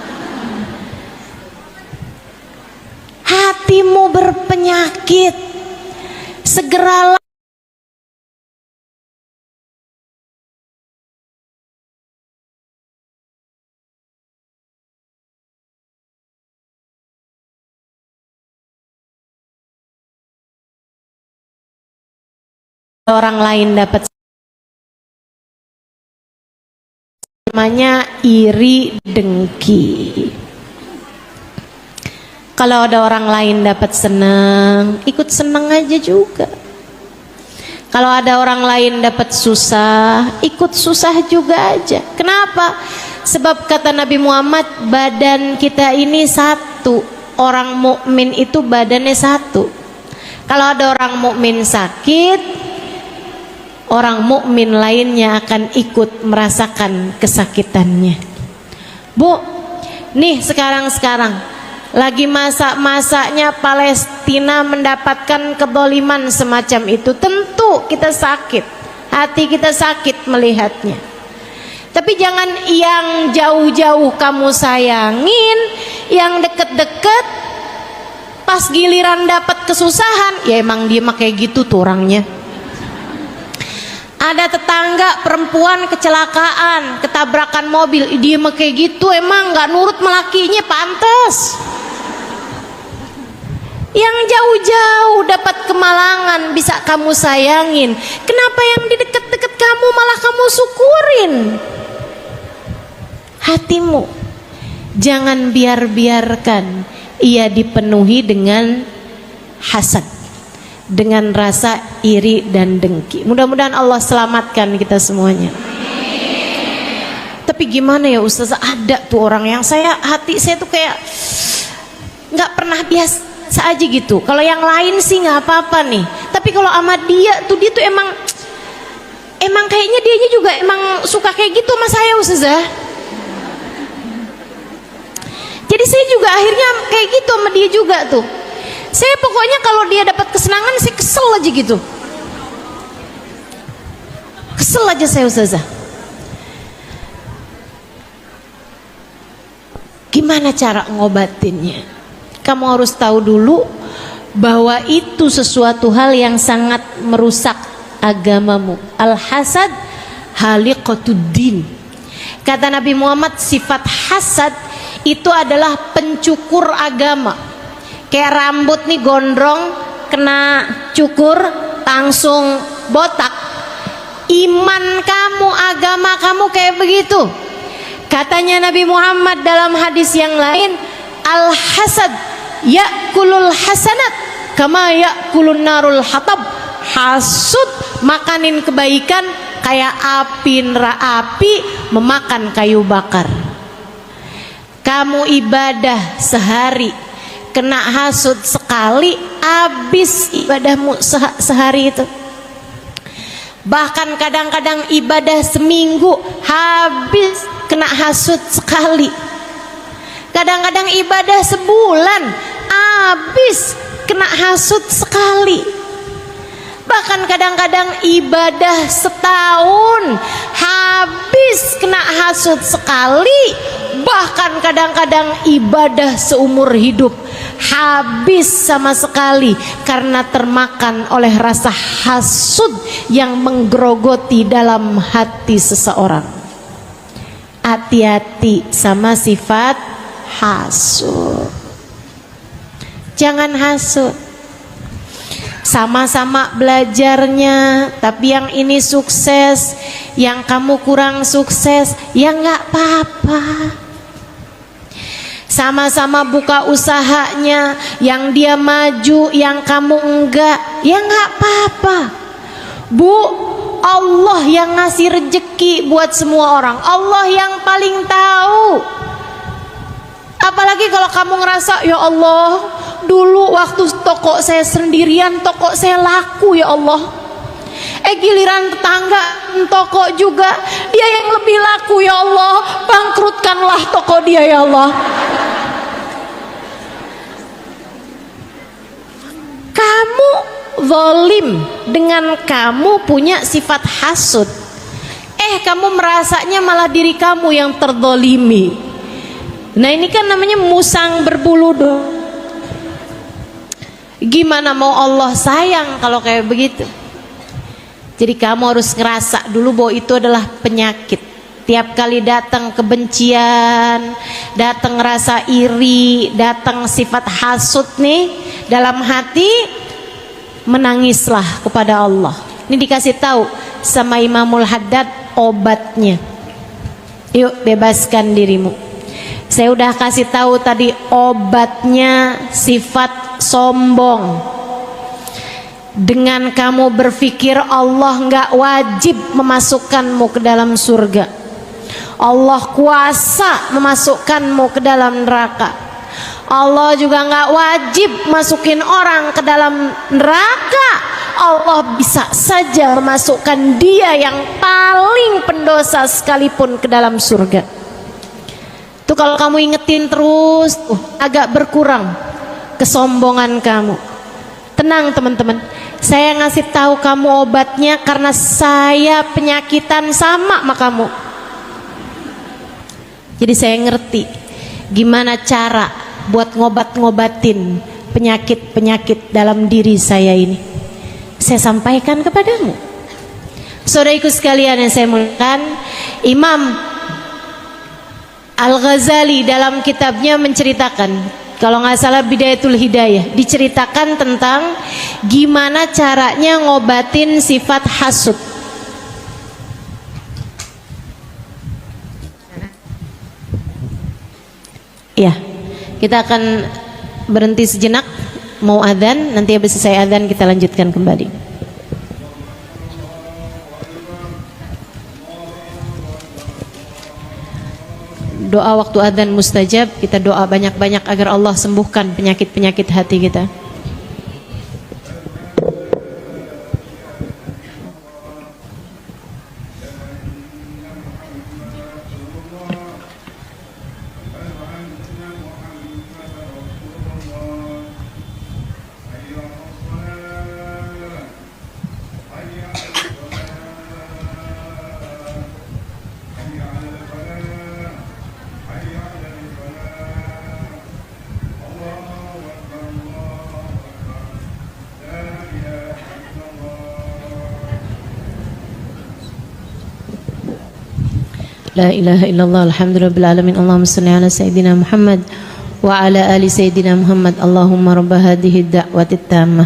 Hatimu berpenyakit, segeralah orang lain dapat, namanya iri dengki. Kalau ada orang lain dapat senang, ikut senang aja juga. Kalau ada orang lain dapat susah, ikut susah juga aja. Kenapa? Sebab kata Nabi Muhammad, badan kita ini satu. Orang mukmin itu badannya satu. Kalau ada orang mukmin sakit, orang mukmin lainnya akan ikut merasakan kesakitannya. Bu, nih sekarang lagi masa-masanya Palestina mendapatkan kedoliman semacam itu, tentu kita sakit, hati kita sakit melihatnya. Tapi jangan yang jauh-jauh kamu sayangin, yang deket-deket pas giliran dapat kesusahan, ya emang dia mah kayak gitu tuh orangnya. Ada tetangga perempuan kecelakaan, ketabrakan mobil, dia mah kayak gitu, emang nggak nurut melakinya, pantes. Yang jauh-jauh dapat kemalangan bisa kamu sayangin, kenapa yang di dekat-dekat kamu malah kamu syukurin? Hatimu jangan biarkan ia dipenuhi dengan hasad, dengan rasa iri dan dengki. Mudah-mudahan Allah selamatkan kita semuanya. Tapi gimana ya Ustazah, ada tuh orang yang hati saya tuh kayak nggak pernah biasa aja gitu. Kalau yang lain sih nggak apa-apa nih, tapi kalau sama dia tuh emang kayaknya dianya juga emang suka kayak gitu sama saya Ustazah. Jadi saya juga akhirnya kayak gitu sama dia juga tuh. Saya pokoknya kalau dia dapat kesenangan saya kesel aja gitu. Kesel aja saya Ustazah. Gimana cara ngobatinnya? Kamu harus tahu dulu bahwa itu sesuatu hal yang sangat merusak agamamu. Al-hasad haliqatuddin. Kata Nabi Muhammad, sifat hasad itu adalah pencukur agama. Kayak rambut nih gondrong, kena cukur langsung botak. Iman kamu, agama kamu kayak begitu. Katanya Nabi Muhammad dalam hadis yang lain, al-hasad ya'kulul hasanat kama ya'kulun narul hatab. Hasud makanin kebaikan kayak api memakan kayu bakar. Kamu ibadah sehari, kena hasud sekali, habis ibadahmu sehari itu. Bahkan kadang-kadang ibadah seminggu, habis kena hasud sekali. Kadang-kadang ibadah sebulan, habis kena hasud sekali. Bahkan kadang-kadang ibadah setahun, habis kena hasud sekali. Bahkan kadang-kadang ibadah seumur hidup, habis sama sekali karena termakan oleh rasa hasud yang menggerogoti dalam hati seseorang. Hati-hati sama sifat hasud. Jangan hasud. Sama-sama belajarnya, tapi yang ini sukses, yang kamu kurang sukses, ya nggak apa-apa. Sama-sama buka usahanya, yang dia maju, yang kamu enggak, ya nggak apa-apa. Bu, Allah yang ngasih rezeki buat semua orang, Allah yang paling tahu. Apalagi kalau kamu ngerasa, ya Allah, dulu waktu toko saya sendirian, toko saya laku ya Allah. Giliran tetangga toko juga, dia yang lebih laku ya Allah, bangkrutkanlah toko dia ya Allah. Kamu zalim dengan kamu punya sifat hasud. Kamu merasanya malah diri kamu yang terzalimi. Nah ini kan namanya musang berbulu dong. Gimana mau Allah sayang kalau kayak begitu? Jadi kamu harus ngerasa dulu bahwa itu adalah penyakit. Tiap kali datang kebencian, datang rasa iri, datang sifat hasud nih dalam hati, menangislah kepada Allah. Ini dikasih tahu sama Imamul Haddad obatnya. Yuk bebaskan dirimu. Saya udah kasih tahu tadi obatnya sifat sombong. Dengan kamu berpikir Allah nggak wajib memasukkanmu ke dalam surga, Allah kuasa memasukkanmu ke dalam neraka. Allah juga nggak wajib masukin orang ke dalam neraka. Allah bisa saja memasukkan dia yang paling pendosa sekalipun ke dalam surga. Tuh kalau kamu ingetin terus, agak berkurang kesombongan kamu. Tenang teman-teman, saya ngasih tahu kamu obatnya karena saya penyakitan sama kamu. Jadi saya ngerti gimana cara buat ngobatin penyakit-penyakit dalam diri saya ini. Saya sampaikan kepadamu. Saudaraku sekalian yang saya muliakan, Imam Al-Ghazali dalam kitabnya menceritakan, kalau nggak salah Bidayatul Hidayah, diceritakan tentang gimana caranya ngobatin sifat hasud. Ya, kita akan berhenti sejenak, mau adzan, nanti habis selesai adzan kita lanjutkan kembali. Doa waktu adzan mustajab, kita doa banyak-banyak agar Allah sembuhkan penyakit-penyakit hati kita. La ilaha illallah, alhamdulillah alamin, Allahumma salli ala sayyidina Muhammad wa ala ali sayyidina Muhammad. Allahumma rabb hadhihi ad-da'wati at-tammah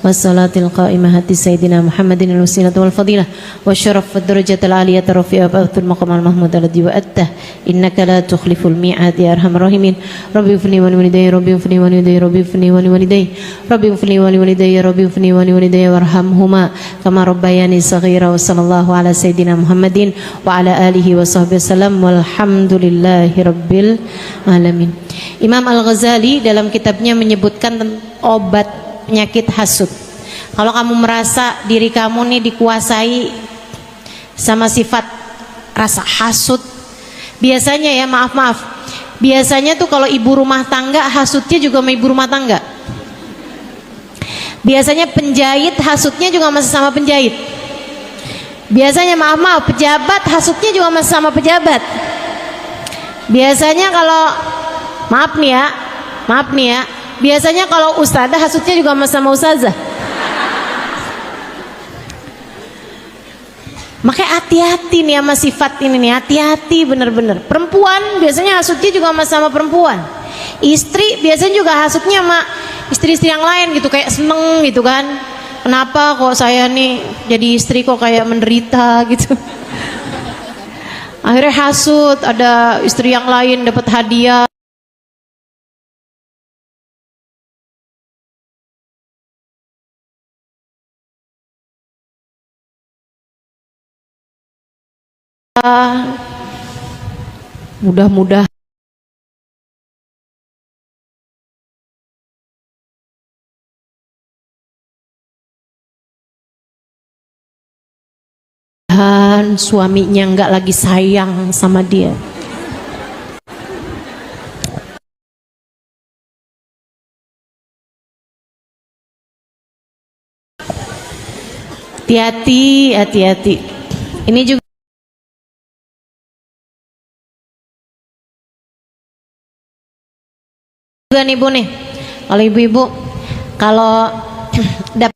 والصلاة القائمة هات سيدنا محمد الوسيلة والفضيلة والشرف والدرجة العالية الرفيعة وأبث المقام المحمود الذي وأته إنك لا تخلف الميعاد يا أرحم الراحمين. ربي اغفر لي ولوالدي ربي اغفر لي ولوالدي ربي اغفر لي ولوالدي ربي اغفر لي ولوالدي ربي اغفر لي ولوالدي وارحمهما كما ربياني صغيرا. وصلى الله على سيدنا محمد وعلى آله وصحبه وسلم والحمد لله rabbil alamin. Imam Al-Ghazali dalam kitabnya menyebutkan obat penyakit hasud. Kalau kamu merasa diri kamu nih dikuasai sama sifat rasa hasud, biasanya ya maaf, biasanya tuh kalau ibu rumah tangga hasudnya juga sama ibu rumah tangga. Biasanya penjahit hasudnya juga masih sama penjahit. Biasanya maaf, pejabat hasudnya juga masih sama pejabat. Biasanya kalau maaf nih ya, biasanya kalau ustazah hasudnya juga sama ustazah. Makanya hati-hati nih sama sifat ini nih, hati-hati bener-bener. Perempuan biasanya hasudnya juga sama perempuan. Istri biasanya juga hasudnya sama istri-istri yang lain gitu, kayak seneng gitu kan. Kenapa kok saya nih jadi istri kok kayak menderita gitu. Akhirnya hasud, ada istri yang lain dapat hadiah. Mudah-mudahan suaminya nggak lagi sayang sama dia. Hati-hati. Ini juga nih Bu nih, kalau ibu-ibu kalau dapat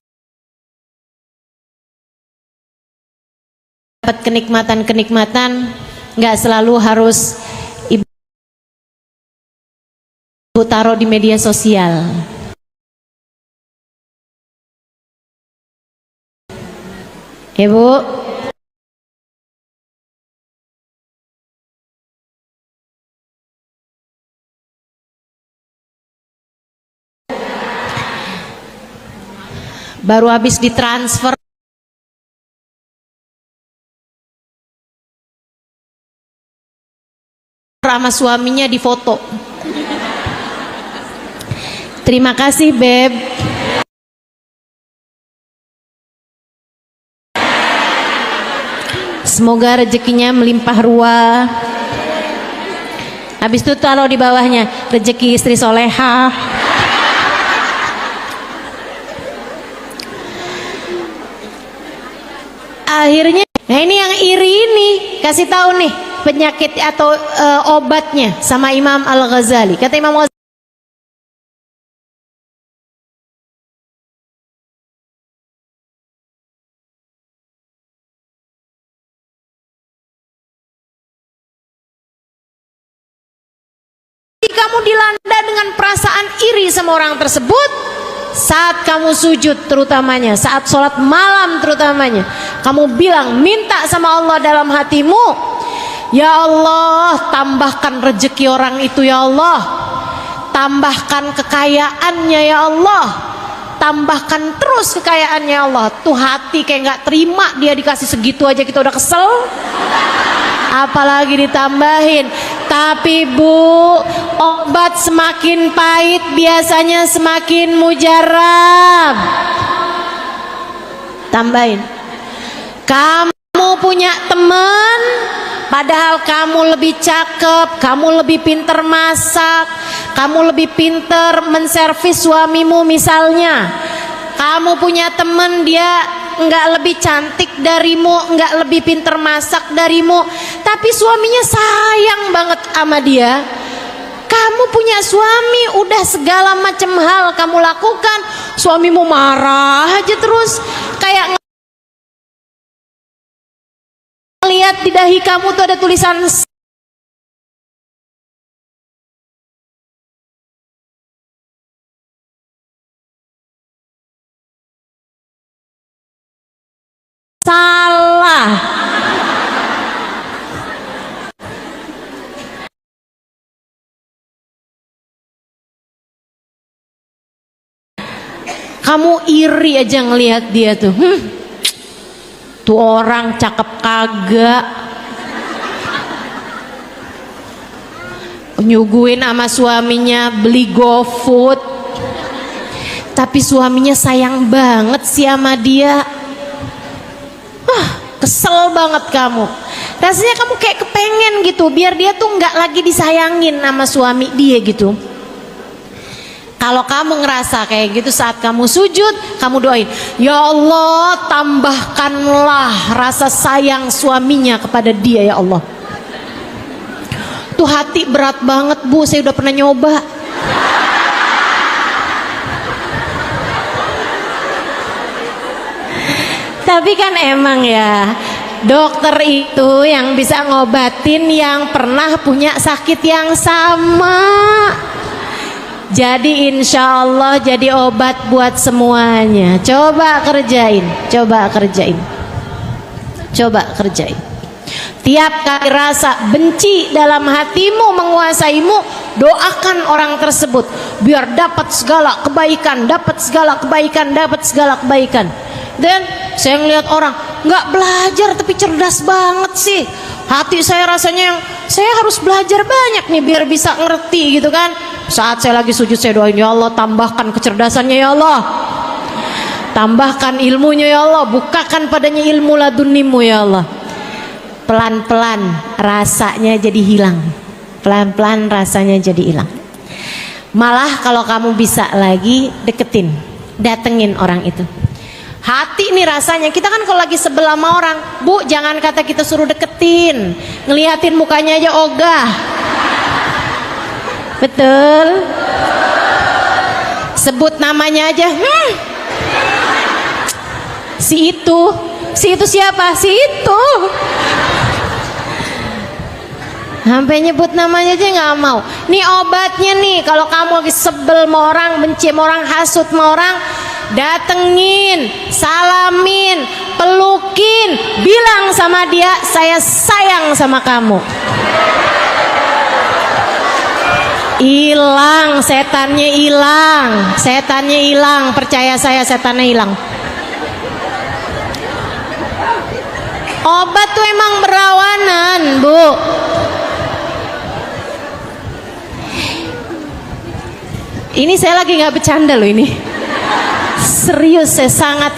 kenikmatan nggak selalu harus ibu taruh di media sosial. Ya Bu, baru habis ditransfer sama suaminya di foto. Terima kasih Beb. Semoga rezekinya melimpah ruah. Habis itu taruh di bawahnya rezeki istri solehah. Akhirnya, nah ini yang iri ini kasih tahu nih penyakit atau obatnya sama Imam Al-Ghazali. Kata Imam Al-Ghazali, kamu dilanda dengan perasaan iri sama orang tersebut saat kamu sujud, terutamanya saat sholat malam, terutamanya kamu bilang, minta sama Allah dalam hatimu, ya Allah tambahkan rezeki orang itu ya Allah, tambahkan kekayaannya ya Allah, tambahkan terus kekayaannya ya Allah. Tuh hati kayak nggak terima, dia dikasih segitu aja kita udah kesel, apalagi ditambahin. Tapi Bu, obat semakin pahit biasanya semakin mujarab. Tambahin, kamu punya teman padahal kamu lebih cakep, kamu lebih pinter masak, kamu lebih pinter menservis suamimu misalnya. Kamu punya teman dia nggak lebih cantik darimu, nggak lebih pinter masak darimu, tapi suaminya sayang banget sama dia. Kamu punya suami, udah segala macam hal kamu lakukan, suamimu marah aja terus, kayak lihat di dahi kamu tuh ada tulisan Kamu iri aja ngelihat dia tuh. Tuh orang cakep kagak. Nyuguhin sama suaminya beli GoFood. Tapi suaminya sayang banget sih sama dia. Kesel banget kamu. Rasanya kamu kayak kepengen gitu biar dia tuh nggak lagi disayangin sama suami dia gitu. Kalau kamu ngerasa kayak gitu saat kamu sujud, kamu doain, ya Allah tambahkanlah rasa sayang suaminya kepada dia ya Allah. Tuh hati berat banget Bu, saya udah pernah nyoba. Tapi kan emang ya, dokter itu yang bisa ngobatin yang pernah punya sakit yang sama. Jadi insya Allah jadi obat buat semuanya. Coba kerjain, coba kerjain, coba kerjain. Tiap kali rasa benci dalam hatimu menguasaimu, doakan orang tersebut biar dapat segala kebaikan, dapat segala kebaikan, dapat segala kebaikan. Dan saya ngelihat orang nggak belajar tapi cerdas banget sih. Hati saya rasanya yang saya harus belajar banyak nih biar bisa ngerti gitu kan. Saat saya lagi sujud saya doain, ya Allah tambahkan kecerdasannya ya Allah, tambahkan ilmunya ya Allah, bukakan padanya ilmu ladunimu ya Allah. Pelan-pelan rasanya jadi hilang, pelan-pelan rasanya jadi hilang. Malah kalau kamu bisa lagi deketin, datengin orang itu. Hati nih rasanya, kita kan kalau lagi sebel sama orang, Bu jangan kata kita suruh deketin, ngeliatin mukanya aja ogah. Betul? Sebut namanya aja, si itu siapa? Si itu. Sampai nyebut namanya aja nggak mau. Nih obatnya nih, kalau kamu lagi sebel sama orang, benci sama orang, hasut sama orang, datengin, salamin, pelukin, bilang sama dia, saya sayang sama kamu. Hilang, setannya hilang, setannya hilang, percaya saya, setannya hilang. Obat tuh emang berawanan, Bu. Ini saya lagi nggak bercanda loh ini. Serius, saya sangat